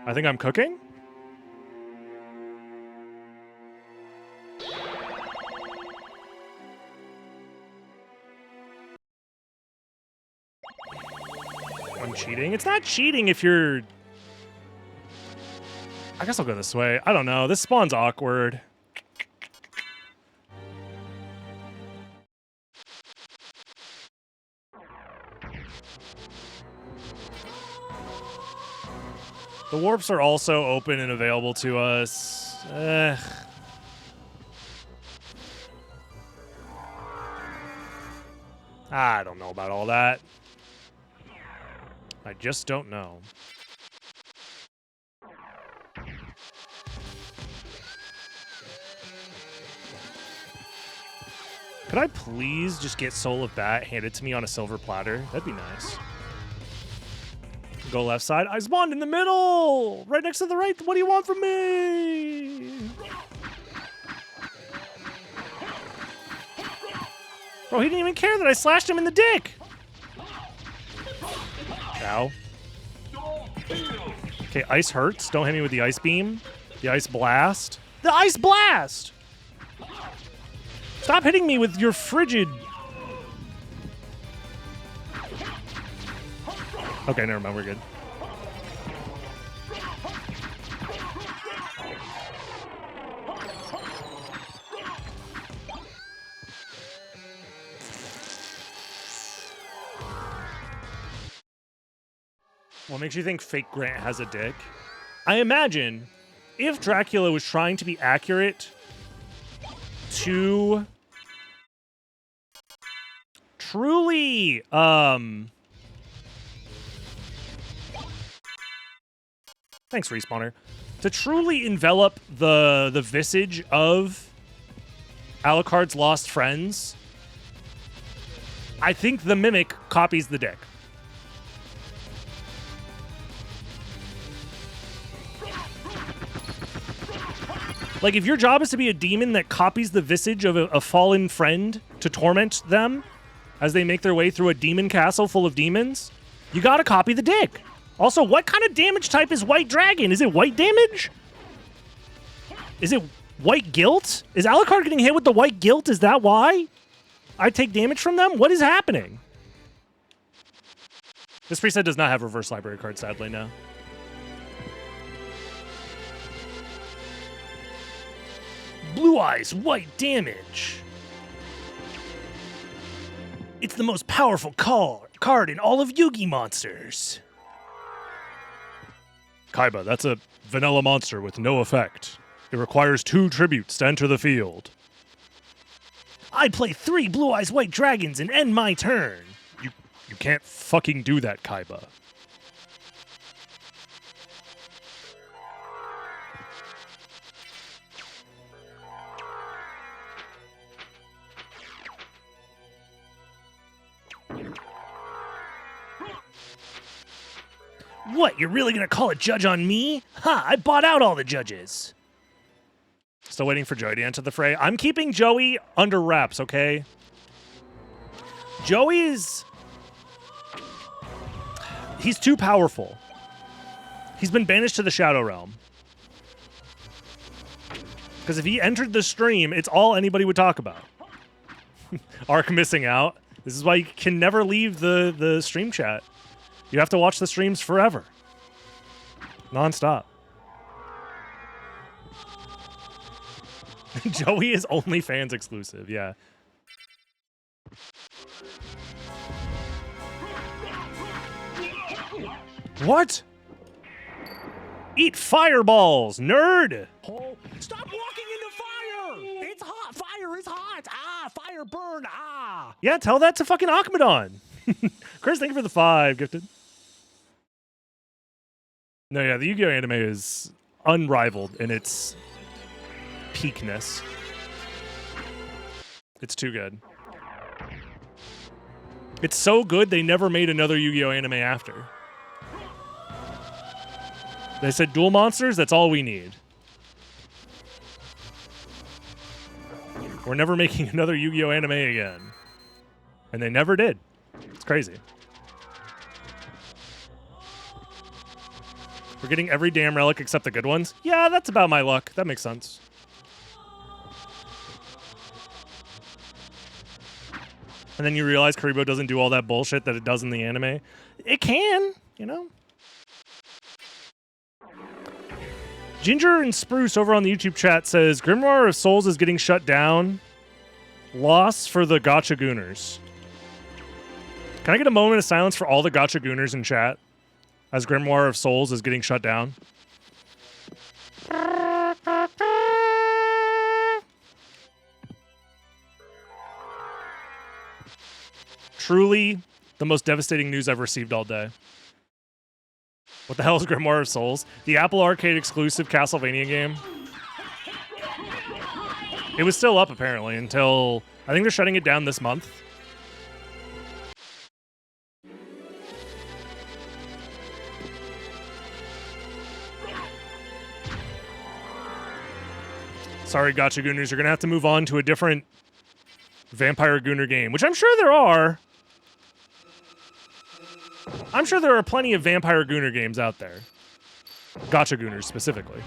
I think I'm cooking? I'm cheating? It's not cheating if you're... I guess I'll go this way. I don't know. This spawn's awkward. The warps are also open and available to us. I don't know about all that. I just don't know. Could I please just get Soul of Bat handed to me on a silver platter? That'd be nice. Go left side. I spawned in the middle! Right next to the right. What do you want from me? Bro, he didn't even care that I slashed him in the dick. Ow. Okay, ice hurts. Don't hit me with the ice beam. The ice blast. The ice blast! Stop hitting me with your frigid... Okay, never mind. We're good. What makes you think fake Grant has a dick? I imagine if Dracula was trying to be accurate to truly thanks, Respawner. To truly envelop the visage of Alucard's lost friends, I think the mimic copies the dick. Like, if your job is to be a demon that copies the visage of a fallen friend to torment them as they make their way through a demon castle full of demons, you gotta copy the dick. Also, what kind of damage type is White Dragon? Is it white damage? Is it white guilt? Is Alucard getting hit with the white guilt? Is that why I take damage from them? What is happening? This preset does not have reverse library cards, sadly, no. Blue Eyes, white damage. It's the most powerful card in all of Yugi monsters. Kaiba, that's a vanilla monster with no effect. It requires 2 tributes to enter the field. I play 3 Blue Eyes White Dragons and end my turn. You can't fucking do that, Kaiba. What, you're really gonna call a judge on me? Ha, I bought out all the judges. Still waiting for Joey to enter the fray. I'm keeping Joey under wraps, okay? Joey's... He's too powerful. He's been banished to the Shadow Realm. Because if he entered the stream, it's all anybody would talk about. Arc missing out. This is why you can never leave the stream chat. You have to watch the streams forever. Non-stop. Joey is OnlyFans exclusive, yeah. What? Eat fireballs, nerd! Oh, stop walking into fire! It's hot! Fire is hot! Ah, fire burn! Ah! Yeah, tell that to fucking Akmadon. Chris, thank you for the 5 gifted. No, yeah, the Yu-Gi-Oh! Anime is unrivaled in its peakness. It's too good. It's so good they never made another Yu-Gi-Oh! Anime after. They said dual monsters, that's all we need. We're never making another Yu-Gi-Oh! Anime again. And they never did. It's crazy. We're getting every damn relic except the good ones? Yeah, that's about my luck. That makes sense. And then you realize Karibo doesn't do all that bullshit that it does in the anime. It can, you know? Ginger and Spruce over on the YouTube chat says, Grimoire of Souls is getting shut down. Loss for the Gotcha Gooners. Can I get a moment of silence for all the Gotcha Gooners in chat as Grimoire of Souls is getting shut down? Truly the most devastating news I've received all day. What the hell is Grimoire of Souls? The Apple Arcade exclusive Castlevania game. It was still up apparently until I think they're shutting it down this month. Sorry, Gotcha Gooners, you're going to have to move on to a different Vampire Gooner game, which I'm sure there are. I'm sure there are plenty of Vampire Gooner games out there. Gotcha Gooners, specifically.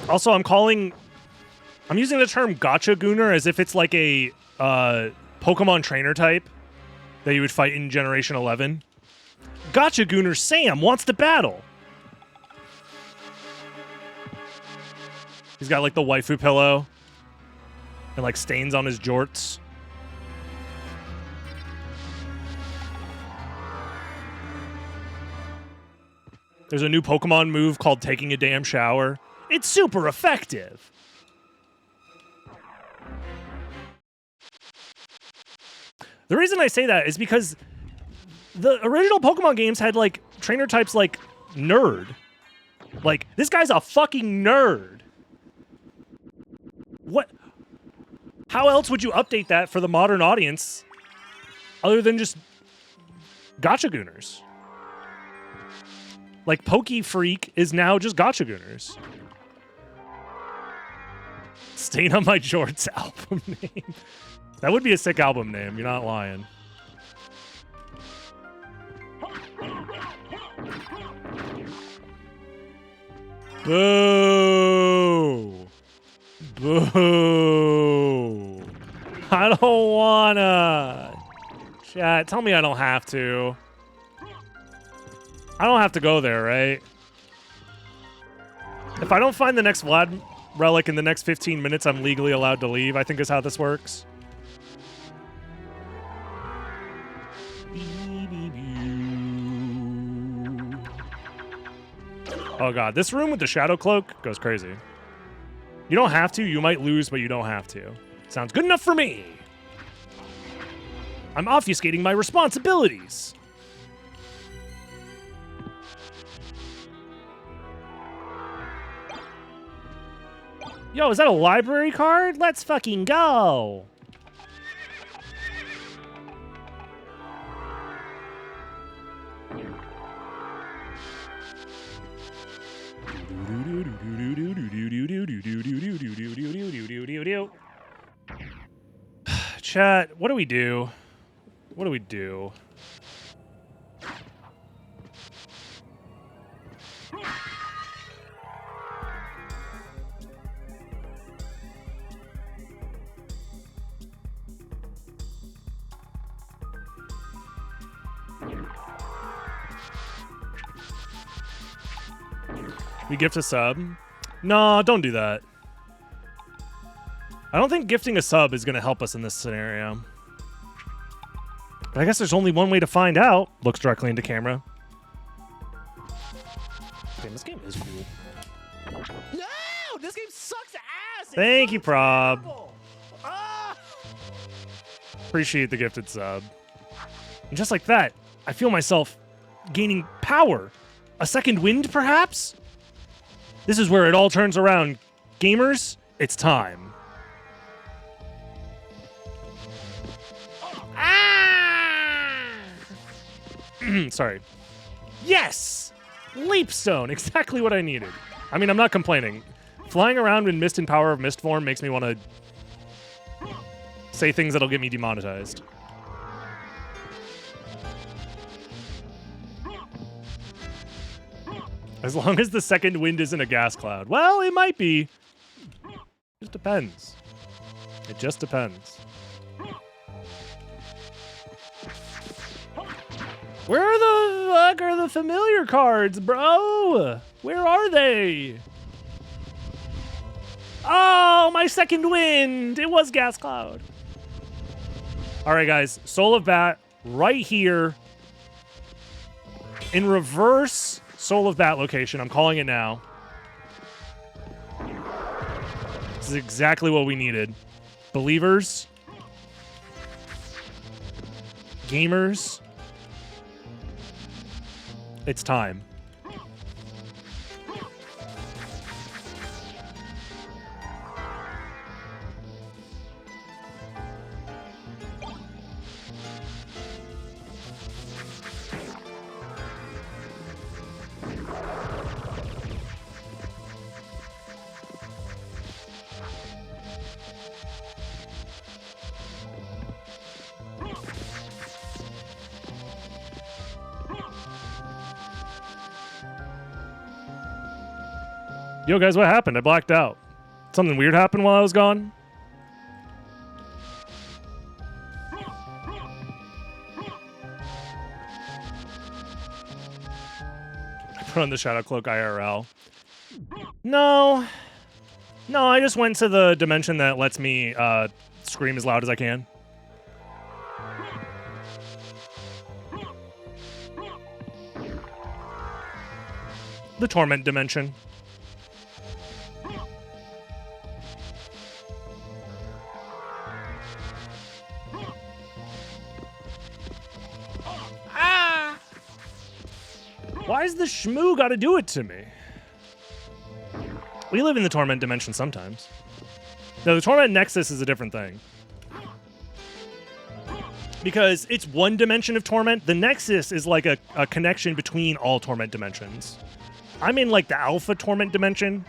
Also, I'm using the term Gotcha Gooner as if it's like a Pokemon trainer type that you would fight in Generation 11. Gotcha Gooner Sam wants to battle. He's got like the waifu pillow and like stains on his jorts. There's a new Pokemon move called taking a damn shower. It's super effective. The reason I say that is because the original Pokemon games had like trainer types like nerd. Like, this guy's a fucking nerd. What? How else would you update that for the modern audience other than just Gotcha Gooners? Like, Poke Freak is now just Gotcha Gooners. Stain on My Jorts album name. That would be a sick album name, you're not lying. Boo! Boo! I don't wanna. Chat, tell me I don't have to. I don't have to go there, right? If I don't find the next Vlad relic in the next 15 minutes, I'm legally allowed to leave, I think is how this works. Oh god, this room with the shadow cloak goes crazy. You don't have to, you might lose, but you don't have to. Sounds good enough for me. I'm obfuscating my responsibilities. Yo, is that a library card? Let's fucking go. Chat, what do we do? What do we do? We gift a sub? No, don't do that. I don't think gifting a sub is going to help us in this scenario. But I guess there's only one way to find out. Looks directly into camera. Damn, this game is cool. No! This game sucks ass! Thank you, Prob. Appreciate the gifted sub. And just like that, I feel myself gaining power. A second wind, perhaps? This is where it all turns around. Gamers, it's time. Ah! Sorry. Yes! Leapstone, exactly what I needed. I mean, I'm not complaining. Flying around in Mist and Power of Mist form makes me want to say things that'll get me demonetized. As long as the second wind isn't a gas cloud. Well, it might be. It just depends. It just depends. Where the fuck are the familiar cards, bro? Where are they? Oh, my second wind. It was gas cloud. All right, guys. Soul of Bat right here. In reverse Soul of Bat location. I'm calling it now. This is exactly what we needed. Believers. Gamers. It's time. Yo, guys, what happened? I blacked out. Something weird happened while I was gone? I put on the Shadow Cloak IRL. No. No, I just went to the dimension that lets me scream as loud as I can. The Torment dimension. Ah! Why's the shmoo gotta do it to me? We live in the Torment dimension sometimes. No, the Torment Nexus is a different thing. Because it's one dimension of Torment. The Nexus is like a connection between all Torment dimensions. I'm in like the Alpha Torment dimension.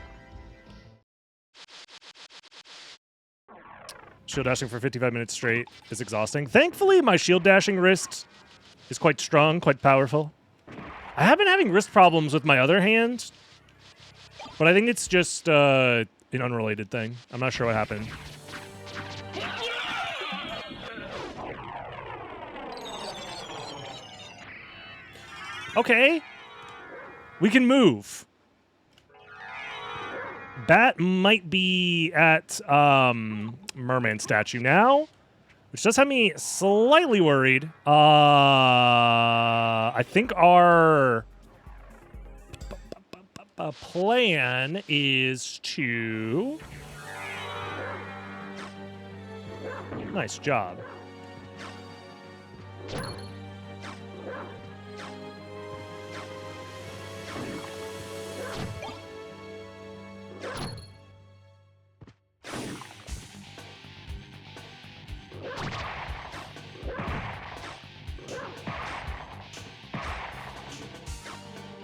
Shield dashing for 55 minutes straight is exhausting. Thankfully, my shield dashing wrist is quite strong, quite powerful. I have been having wrist problems with my other hand, but I think it's just an unrelated thing. I'm not sure what happened. Okay. We can move. Bat might be at Merman statue now, which does have me slightly worried. I think our plan is to... Nice job.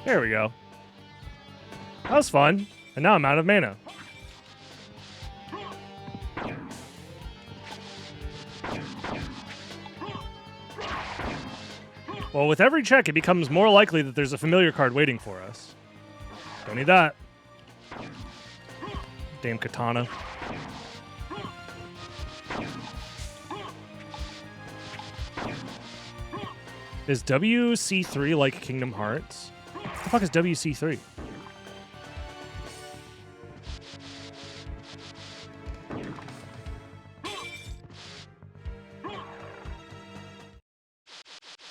There we go. That was fun. And now I'm out of mana. Well, with every check, it becomes more likely that there's a familiar card waiting for us. Don't need that. Damn katana. Is WC3 like Kingdom Hearts? What the fuck is WC3?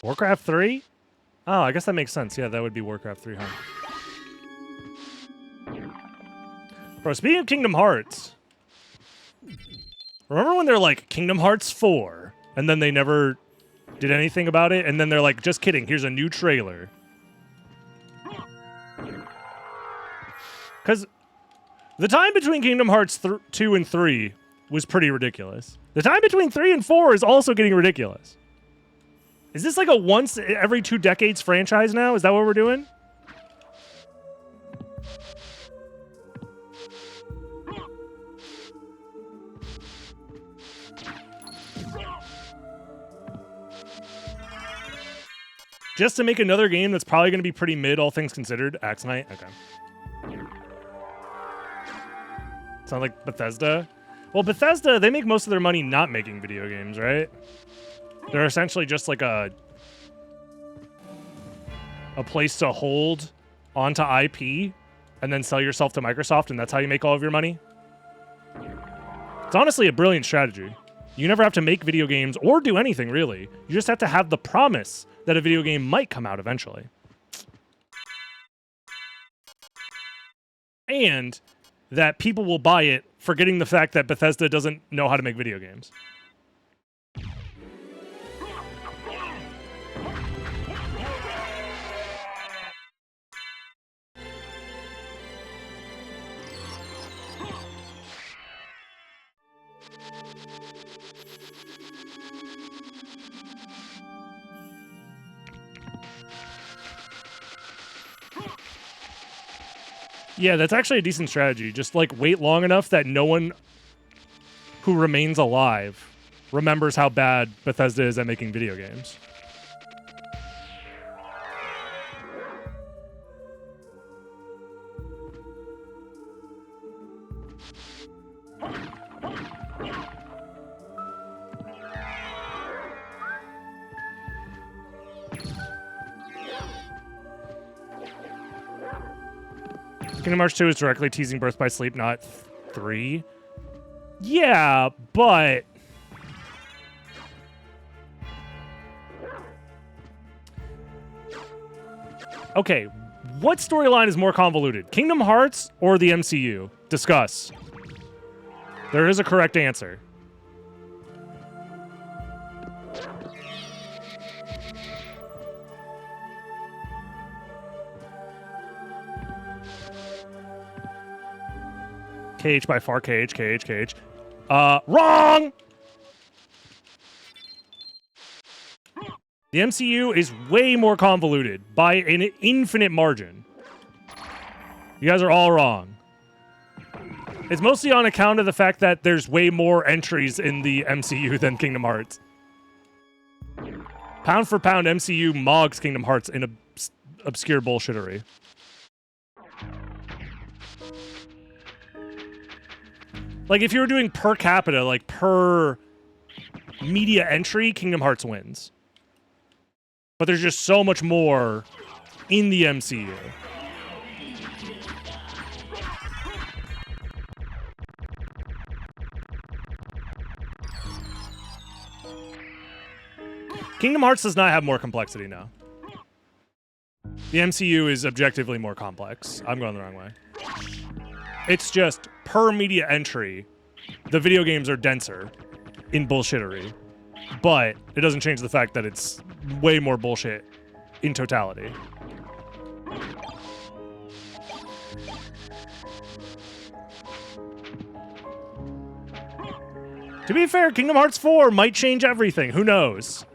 Warcraft 3? Oh, I guess that makes sense. Yeah, that would be Warcraft 3, huh? Bro, speaking of Kingdom Hearts, remember when they're like, Kingdom Hearts 4, and then they never did anything about it, and then they're like, just kidding, here's a new trailer. Because the time between Kingdom Hearts 2 and 3 was pretty ridiculous. The time between 3 and 4 is also getting ridiculous. Is this like a once every 2 decades franchise now? Is that what we're doing? Just to make another game that's probably going to be pretty mid, all things considered. Axe Knight? Okay. Sound like Bethesda? Well, Bethesda, they make most of their money not making video games, right? They're essentially just like a place to hold onto IP and then sell yourself to Microsoft, and that's how you make all of your money. It's honestly a brilliant strategy. You never have to make video games or do anything, really. You just have to have the promise that a video game might come out eventually. And that people will buy it, forgetting the fact that Bethesda doesn't know how to make video games. Yeah, that's actually a decent strategy. Just like wait long enough that no one who remains alive remembers how bad Bethesda is at making video games. Kingdom Hearts 2 is directly teasing Birth by Sleep, not 3. Yeah, but... Okay, what storyline is more convoluted? Kingdom Hearts or the MCU? Discuss. There is a correct answer. KH by far, KH. Wrong! The MCU is way more convoluted by an infinite margin. You guys are all wrong. It's mostly on account of the fact that there's way more entries in the MCU than Kingdom Hearts. Pound for pound, MCU mogs Kingdom Hearts in obscure bullshittery. Like, if you were doing per capita, like per media entry, Kingdom Hearts wins. But there's just so much more in the MCU. Kingdom Hearts does not have more complexity now. The MCU is objectively more complex. I'm going the wrong way. It's just per media entry, the video games are denser in bullshittery. But it doesn't change the fact that it's way more bullshit in totality. To be fair, Kingdom Hearts 4 might change everything. Who knows?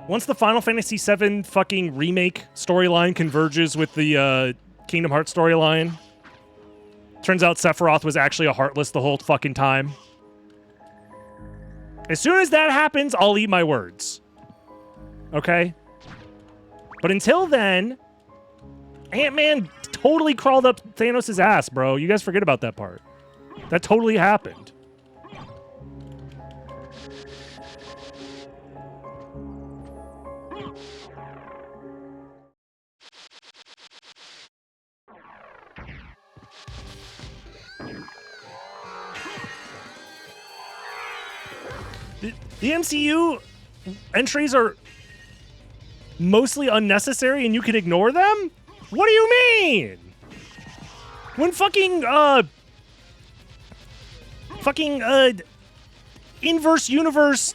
Once the Final Fantasy VII fucking remake storyline converges with the Kingdom Hearts storyline, turns out Sephiroth was actually a Heartless the whole fucking time. As soon as that happens, I'll eat my words. Okay? But until then, Ant-Man totally crawled up Thanos' ass, bro. You guys forget about that part. That totally happened. The MCU entries are mostly unnecessary and you can ignore them? What do you mean? When fucking inverse universe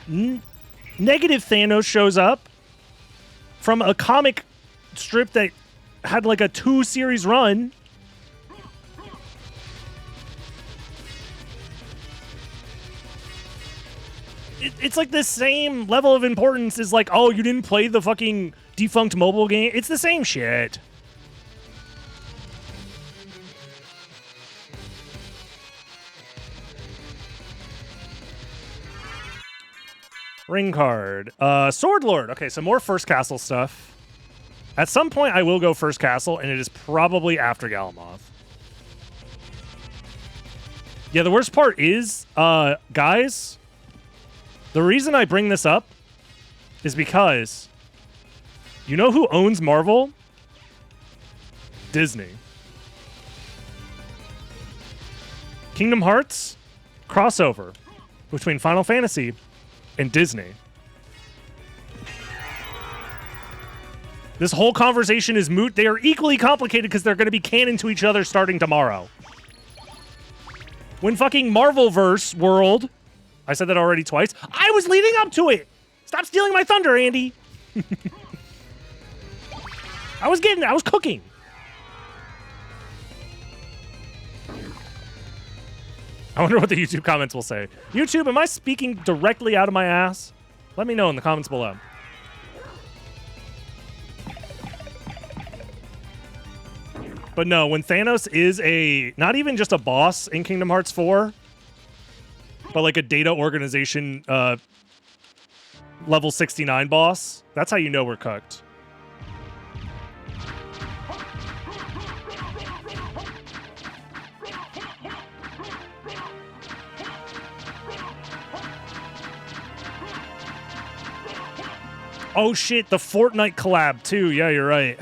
negative Thanos shows up from a comic strip that had like a 2-series run, it's like the same level of importance as like, oh, you didn't play the fucking defunct mobile game. It's the same shit. Ring card. Sword Lord. Okay, so more First Castle stuff. At some point, I will go First Castle, and it is probably after Galamoth. Yeah, the worst part is, guys, the reason I bring this up is because you know who owns Marvel? Disney. Kingdom Hearts crossover between Final Fantasy and Disney. This whole conversation is moot. They are equally complicated because they're going to be canon to each other starting tomorrow. When fucking Marvelverse World, I said that already twice, I was leading up to it. Stop stealing my thunder, Andy. I was cooking. I wonder what the YouTube comments will say. YouTube, am I speaking directly out of my ass? Let me know in the comments below. But no, when Thanos is not even just a boss in Kingdom Hearts 4, but like a data organization level 69 boss, that's how you know we're cooked. Oh shit, the Fortnite collab too. Yeah, you're right.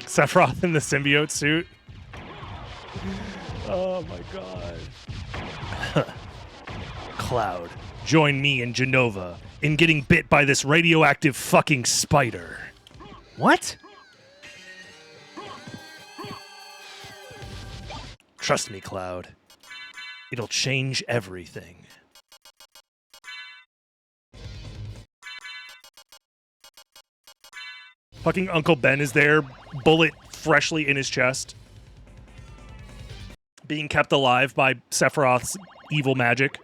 Sephiroth in the symbiote suit. Oh my god. Cloud, join me and Genova in getting bit by this radioactive fucking spider. What? Trust me, Cloud. It'll change everything. Fucking Uncle Ben is there, bullet freshly in his chest. Being kept alive by Sephiroth's evil magic.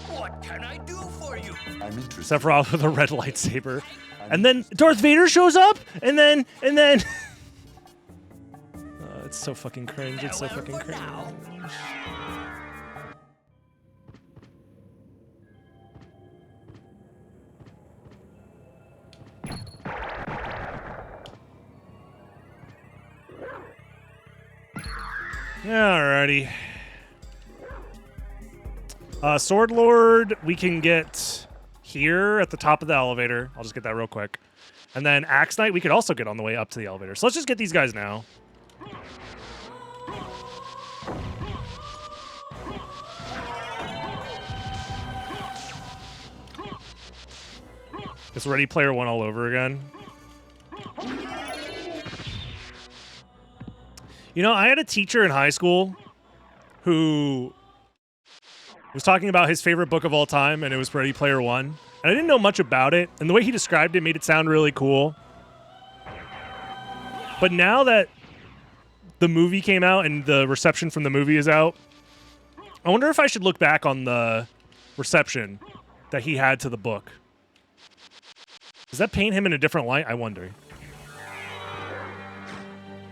What can I do for you? I'm interested. Sephiroth with a red lightsaber. And then Darth Vader shows up, and then... it's so fucking cringe, it's so fucking cringe. Now. Alrighty. Sword Lord, we can get here at the top of the elevator. I'll just get that real quick. And then Axe Knight, we could also get on the way up to the elevator. So let's just get these guys now. It's Ready Player One all over again. You know, I had a teacher in high school who was talking about his favorite book of all time, and it was Ready Player One. And I didn't know much about it, and the way he described it made it sound really cool. But now that the movie came out and the reception from the movie is out, I wonder if I should look back on the reception that he had to the book. Does that paint him in a different light? I wonder.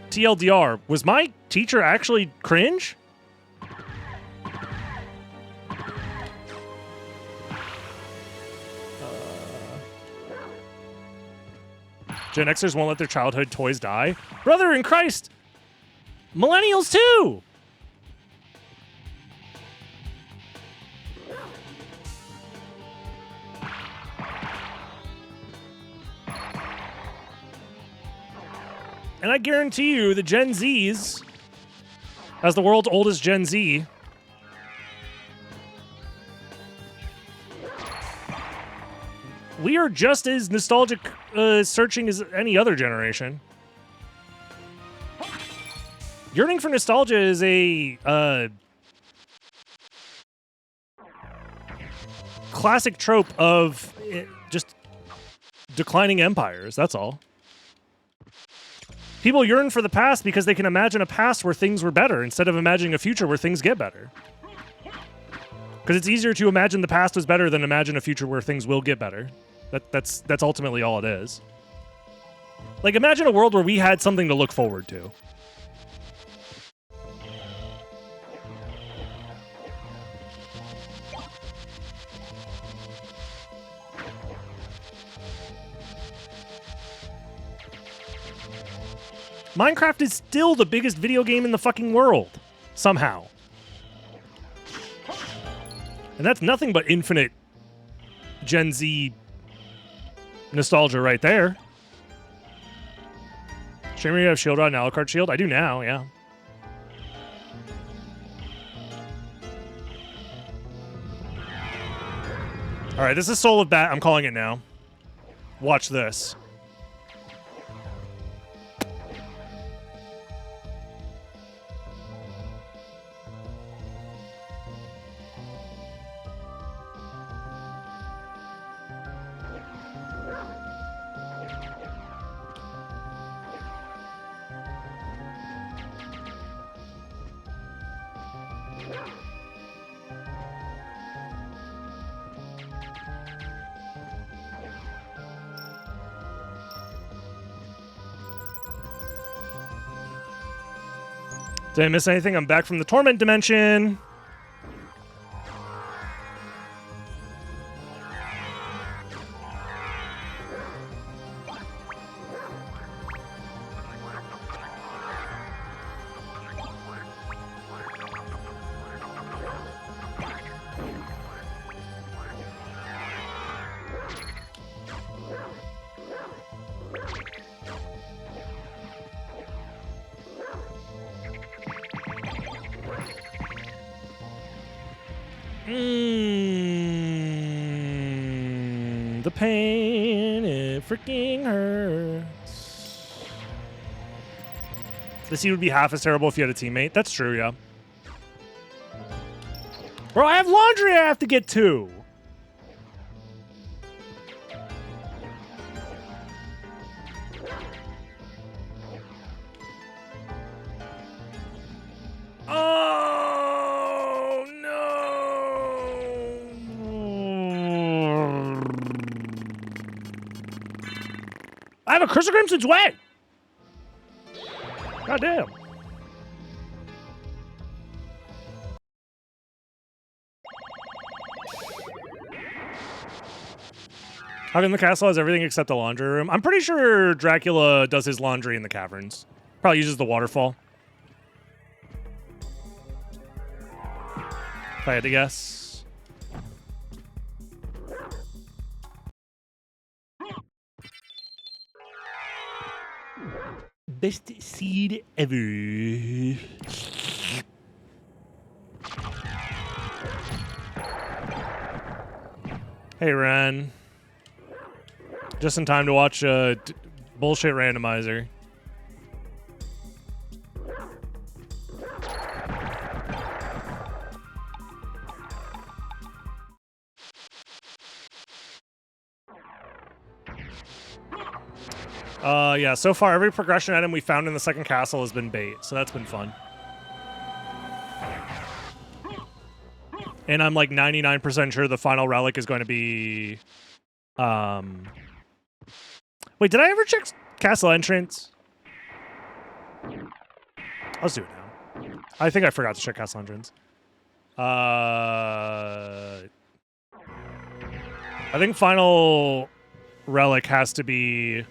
TLDR, was my teacher actually cringe? Gen Xers won't let their childhood toys die? Brother in Christ! Millennials too! And I guarantee you the Gen Zs, as the world's oldest Gen Z, we are just as nostalgic searching as any other generation. Yearning for nostalgia is a classic trope of just declining empires, that's all. People yearn for the past because they can imagine a past where things were better instead of imagining a future where things get better. Because it's easier to imagine the past was better than imagine a future where things will get better. That's ultimately all it is. Like, imagine a world where we had something to look forward to. Minecraft is still the biggest video game in the fucking world. Somehow. And that's nothing but infinite Gen Z nostalgia right there. Streamer, you have Shield Rod and Alucard Shield? I do now, yeah. Alright, this is Soul of Bat. I'm calling it now. Watch this. Did I miss anything? I'm back from the Torment Dimension. The pain, it freaking hurts. The seed would be half as terrible if you had a teammate. That's true, yeah. Bro, I have laundry I have to get to. Oh, no. I have a Curse of Crimson's Way. God damn. How come the castle has everything except the laundry room? I'm pretty sure Dracula does his laundry in the caverns. Probably uses the waterfall. If I had to guess. Best seed ever. Hey, Ren. Just in time to watch bullshit randomizer. Yeah, so far every progression item we found in the second castle has been bait, so that's been fun. And I'm like 99% sure the final relic is going to be... Wait, did I ever check castle entrance? Let's do it now. I think I forgot to check castle entrance. I think final relic has to be...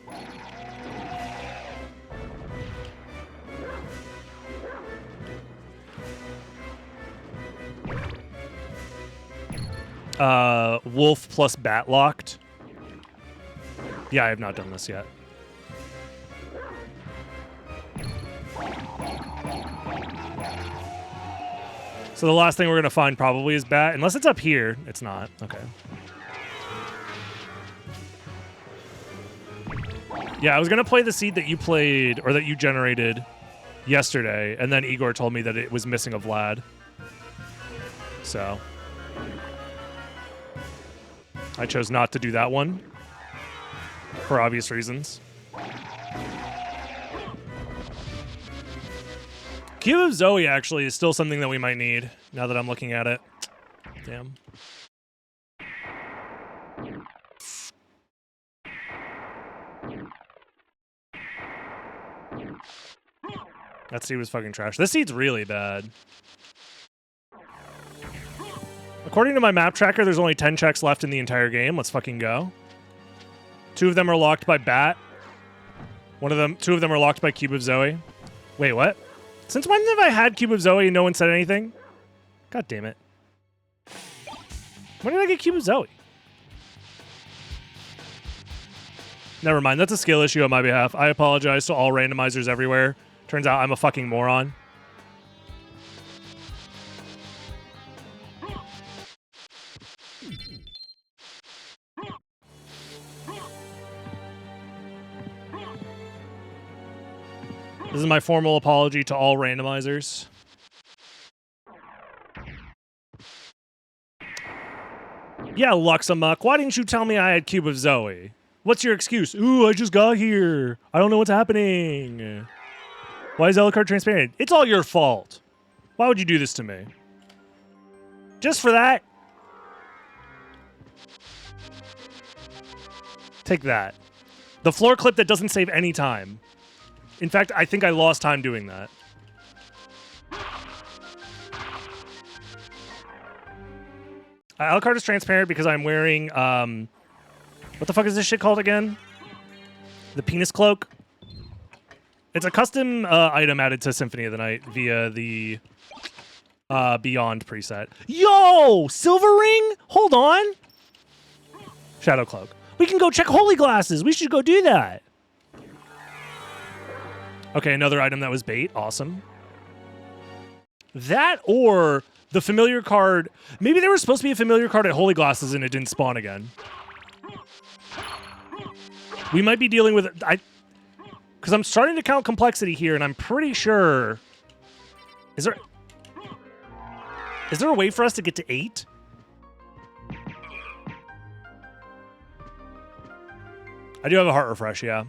Wolf plus bat locked. Yeah, I have not done this yet. So the last thing we're going to find probably is bat. Unless it's up here. It's not. Okay. Yeah, I was going to play the seed that you played, or that you generated yesterday, and then Igor told me that it was missing a Vlad. So... I chose not to do that one. For obvious reasons. Cube of Zoe, actually, is still something that we might need, now that I'm looking at it. Damn. That seed was fucking trash. This seed's really bad. According to my map tracker, there's only 10 checks left in the entire game. Let's fucking go. 2 of them are locked by Bat. 2 of them are locked by Cube of Zoe. Wait, what? Since when have I had Cube of Zoe and no one said anything? God damn it. When did I get Cube of Zoe? Never mind, that's a skill issue on my behalf. I apologize to all randomizers everywhere. Turns out I'm a fucking moron. This is my formal apology to all randomizers. Yeah, Luxamuck, why didn't you tell me I had Cube of Zoe? What's your excuse? Ooh, I just got here. I don't know what's happening. Why is Alucard transparent? It's all your fault. Why would you do this to me? Just for that? Take that. The floor clip that doesn't save any time. In fact, I think I lost time doing that. Alucard is transparent because I'm wearing, what the fuck is this shit called again? The penis cloak? It's a custom item added to Symphony of the Night via the Beyond preset. Yo! Silver ring? Hold on! Shadow cloak. We can go check holy glasses. We should go do that. Okay, another item that was bait. Awesome. That or the familiar card. Maybe there was supposed to be a familiar card at Holy Glasses and it didn't spawn again. We might be dealing with because I'm starting to count complexity here, and I'm pretty sure. Is there a way for us to get to 8? I do have a heart refresh, yeah.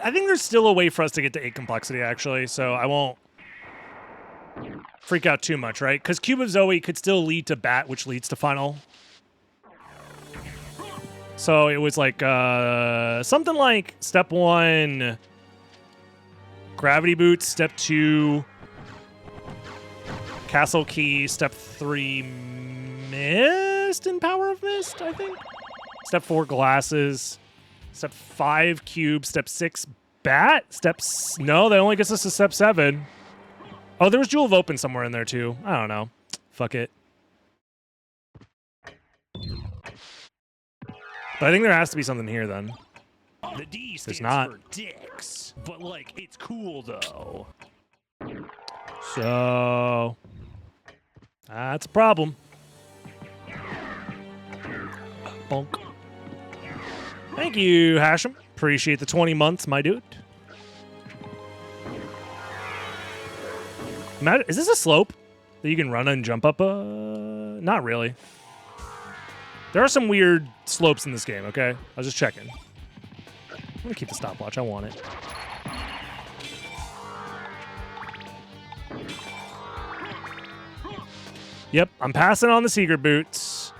I think there's still a way for us to get to 8 complexity, actually, so I won't freak out too much, right? Because Cube of Zoe could still lead to Bat, which leads to Final. So it was like something like step 1, Gravity Boots, step 2, Castle Key, step 3, Mist and Power of Mist, I think. Step 4, Glasses. Step 5, Cube. Step 6, Bat. No, that only gets us to step 7. Oh, there was Jewel of Open somewhere in there, too. I don't know. Fuck it. But I think there has to be something here, then. The D stands not. for dicks, but like it's cool though. So that's a problem. Bonk. Thank you, Hashem. Appreciate the 20 months, my dude. Is this a slope that you can run and jump up? Not really. There are some weird slopes in this game, okay? I was just checking. I'm gonna keep the stopwatch. I want it. Yep, I'm passing on the secret boots.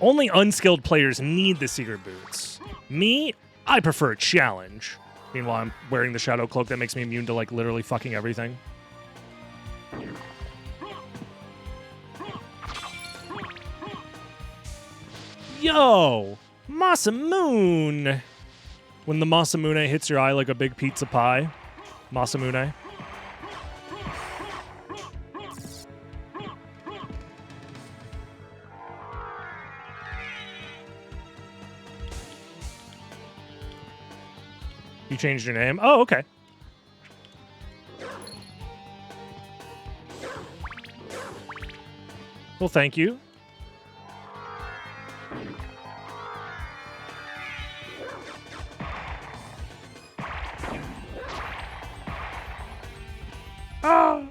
Only unskilled players need the secret boots. Me, I prefer a challenge. Meanwhile, I'm wearing the shadow cloak that makes me immune to, like, literally fucking everything. Yo! Masamune! When the Masamune hits your eye like a big pizza pie. Masamune. You changed your name? Oh, okay. Well, thank you. Ah!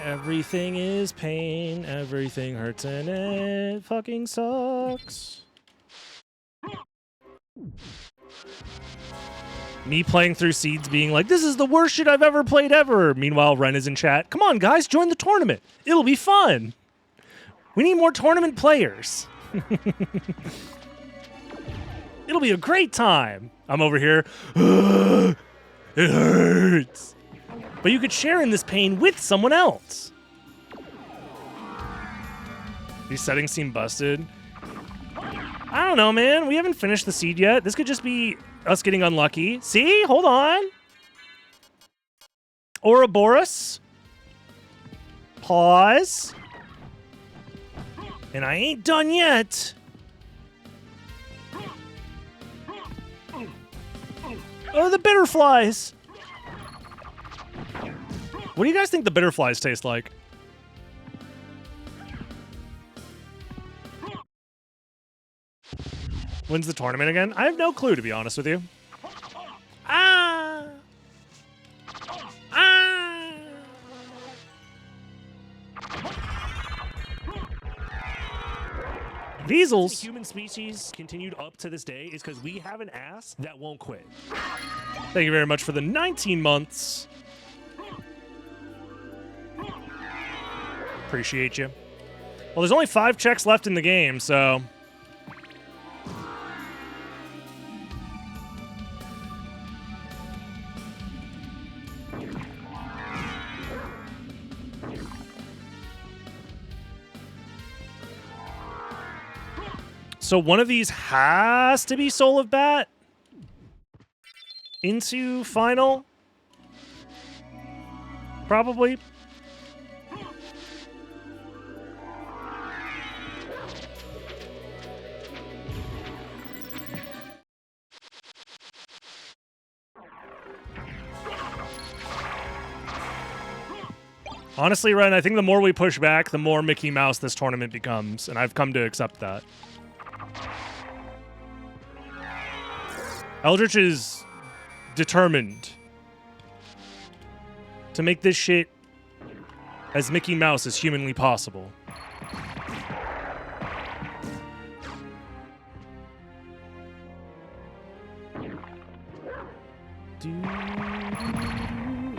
Everything is pain, everything hurts, and it fucking sucks. Me playing through Seeds being like, this is the worst shit I've ever played ever. Meanwhile, Ren is in chat. Come on, guys, join the tournament. It'll be fun. We need more tournament players. It'll be a great time. I'm over here. It hurts. But you could share in this pain with someone else. These settings seem busted. I don't know, man. We haven't finished the seed yet. This could just be us getting unlucky. See? Hold on. Ouroboros. Pause. And I ain't done yet. Oh, the bitter flies. What do you guys think the bitter flies taste like? When's the tournament again? I have no clue, to be honest with you. Ah! Ah! Weasels. The human species continued up to this day is because we have an ass that won't quit. Thank you very much for the 19 months. Appreciate you. Well, there's only 5 checks left in the game, so... So one of these has to be Soul of Bat into Final. probably. Honestly, Ren, I think the more we push back, the more Mickey Mouse this tournament becomes, and I've come to accept that. Eldritch is determined to make this shit as Mickey Mouse as humanly possible.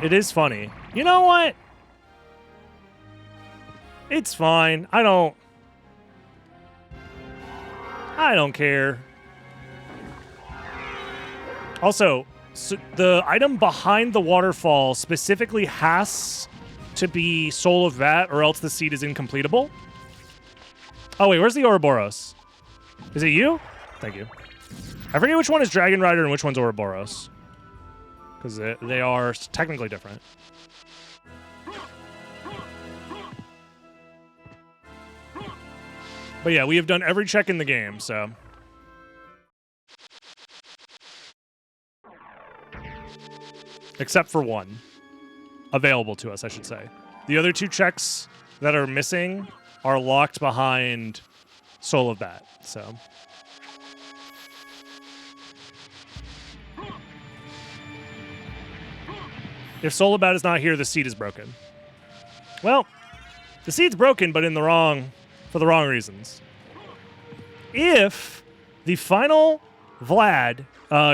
It is funny. You know what? It's fine. I don't care. Also, so the item behind the waterfall specifically has to be Soul of Vat, or else the seed is incompletable. Oh, wait, where's the Ouroboros? Is it you? Thank you. I forget which one is Dragon Rider and which one's Ouroboros, because they are technically different. But yeah, we have done every check in the game, so. Except for one. Available to us, I should say. The other two checks that are missing are locked behind Soul of Bat, so. If Soul of Bat is not here, the seed is broken. Well, the seed's broken, but for the wrong reasons. If the final Vlad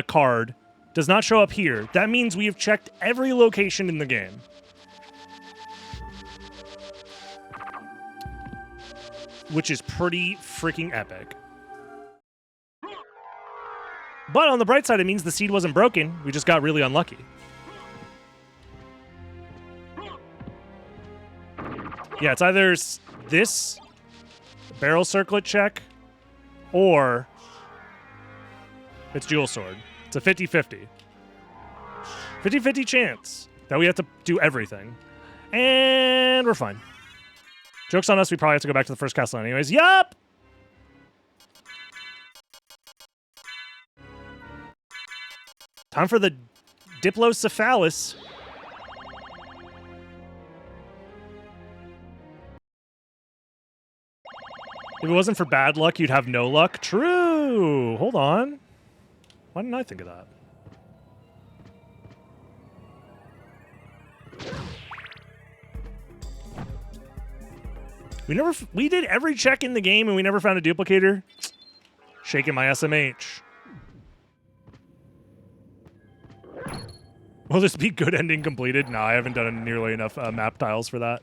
card does not show up here, that means we have checked every location in the game. Which is pretty freaking epic. But on the bright side, it means the seed wasn't broken. We just got really unlucky. Yeah, it's either this barrel circlet check, or it's Jewel Sword. It's a 50-50. 50-50 chance that we have to do everything. And we're fine. Joke's on us, we probably have to go back to the first castle anyways. Yup! Time for the Diplocephalus. If it wasn't for bad luck, you'd have no luck. True. Hold on. Why didn't I think of that? We did every check in the game and we never found a duplicator. Shaking my SMH. Will this be good ending completed? No, I haven't done nearly enough map tiles for that.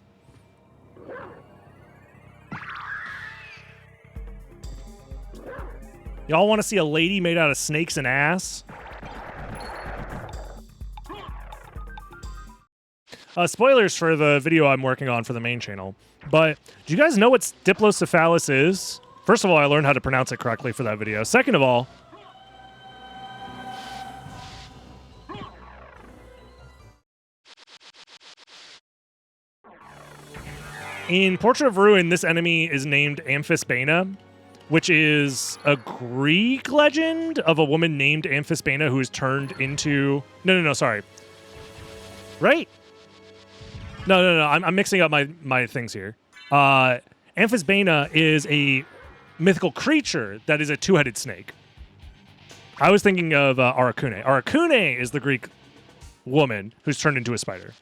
Y'all want to see a lady made out of snakes and ass? Spoilers for the video I'm working on for the main channel. But do you guys know what Diplocephalus is? First of all, I learned how to pronounce it correctly for that video. Second of all, in Portrait of Ruin, this enemy is named Amphisbaena, which is a Greek legend of a woman named Amphisbaena who is turned into... No, sorry. Right? No. I'm mixing up my things here. Amphisbaena is a mythical creature that is a two-headed snake. I was thinking of Arakune. Arakune is the Greek woman who's turned into a spider.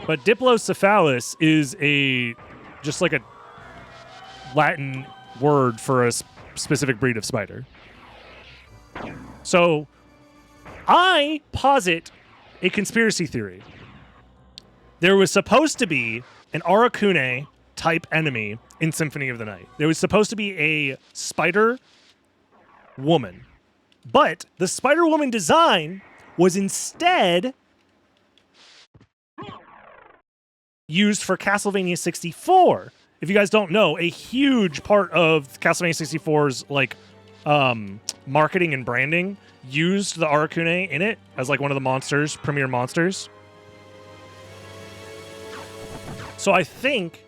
But Diplocephalus is just like a Latin word for a specific breed of spider. So I posit a conspiracy theory. There was supposed to be an Arakune type enemy in Symphony of the Night. There was supposed to be a spider woman. But the spider woman design was instead used for Castlevania 64. If you guys don't know, a huge part of Castlevania 64's like marketing and branding used the Aracune in it as like one of the monsters, premier monsters. So I think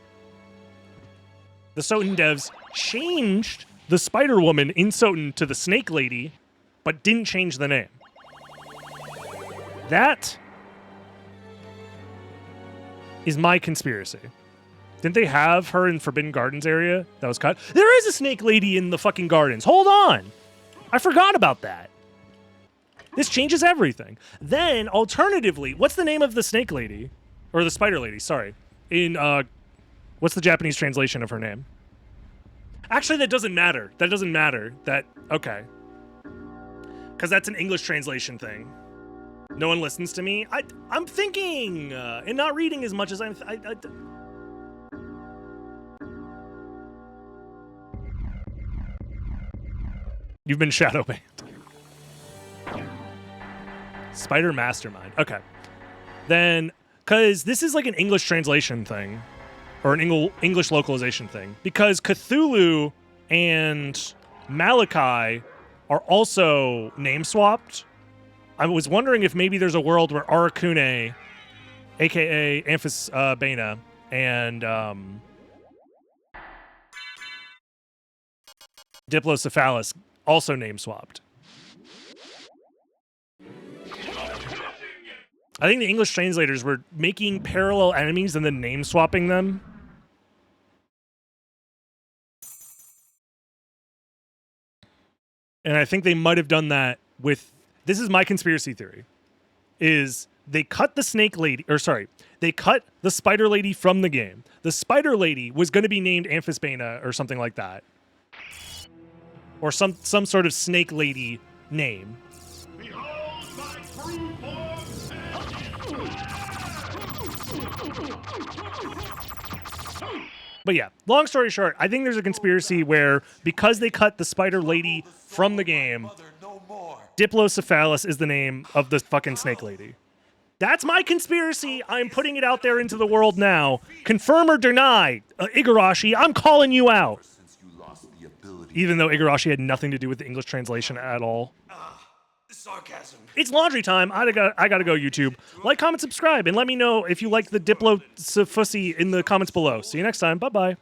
the SotN devs changed the Spider Woman in SotN to the Snake Lady, but didn't change the name. That is my conspiracy. Didn't they have her in Forbidden Gardens area that was cut? There is a Snake Lady in the fucking gardens. Hold on. I forgot about that. This changes everything. Then, alternatively, what's the name of the Snake Lady? Or the Spider Lady, sorry. In, what's the Japanese translation of her name? Actually, that doesn't matter. That doesn't matter. Okay. Because that's an English translation thing. No one listens to me. I'm thinking and not reading as much as I'm. You've been shadow banned. Spider Mastermind. Okay. Then, because this is like an English translation thing, or an English localization thing, because Cthulhu and Malachi are also name swapped. I was wondering if maybe there's a world where Aracune, aka Amphisbaena, and Diplocephalus also name swapped. I think the English translators were making parallel enemies and then name swapping them. And I think they might have done that with... This is my conspiracy theory, is they cut the Snake Lady, or sorry, they cut the Spider Lady from the game. The Spider Lady was going to be named Amphisbaena or something like that. Or some sort of Snake Lady name. But yeah, long story short, I think there's a conspiracy where because they cut the Spider Lady from the game, Diplocephalus is the name of the fucking Snake Lady. That's my conspiracy. I'm putting it out there into the world now. Confirm or deny. Igarashi, I'm calling you out. Even though Igarashi had nothing to do with the English translation at all. Sarcasm. It's laundry time. I gotta go, YouTube. Like, comment, subscribe, and let me know if you like the Diplocephalus in the comments below. See you next time. Bye-bye.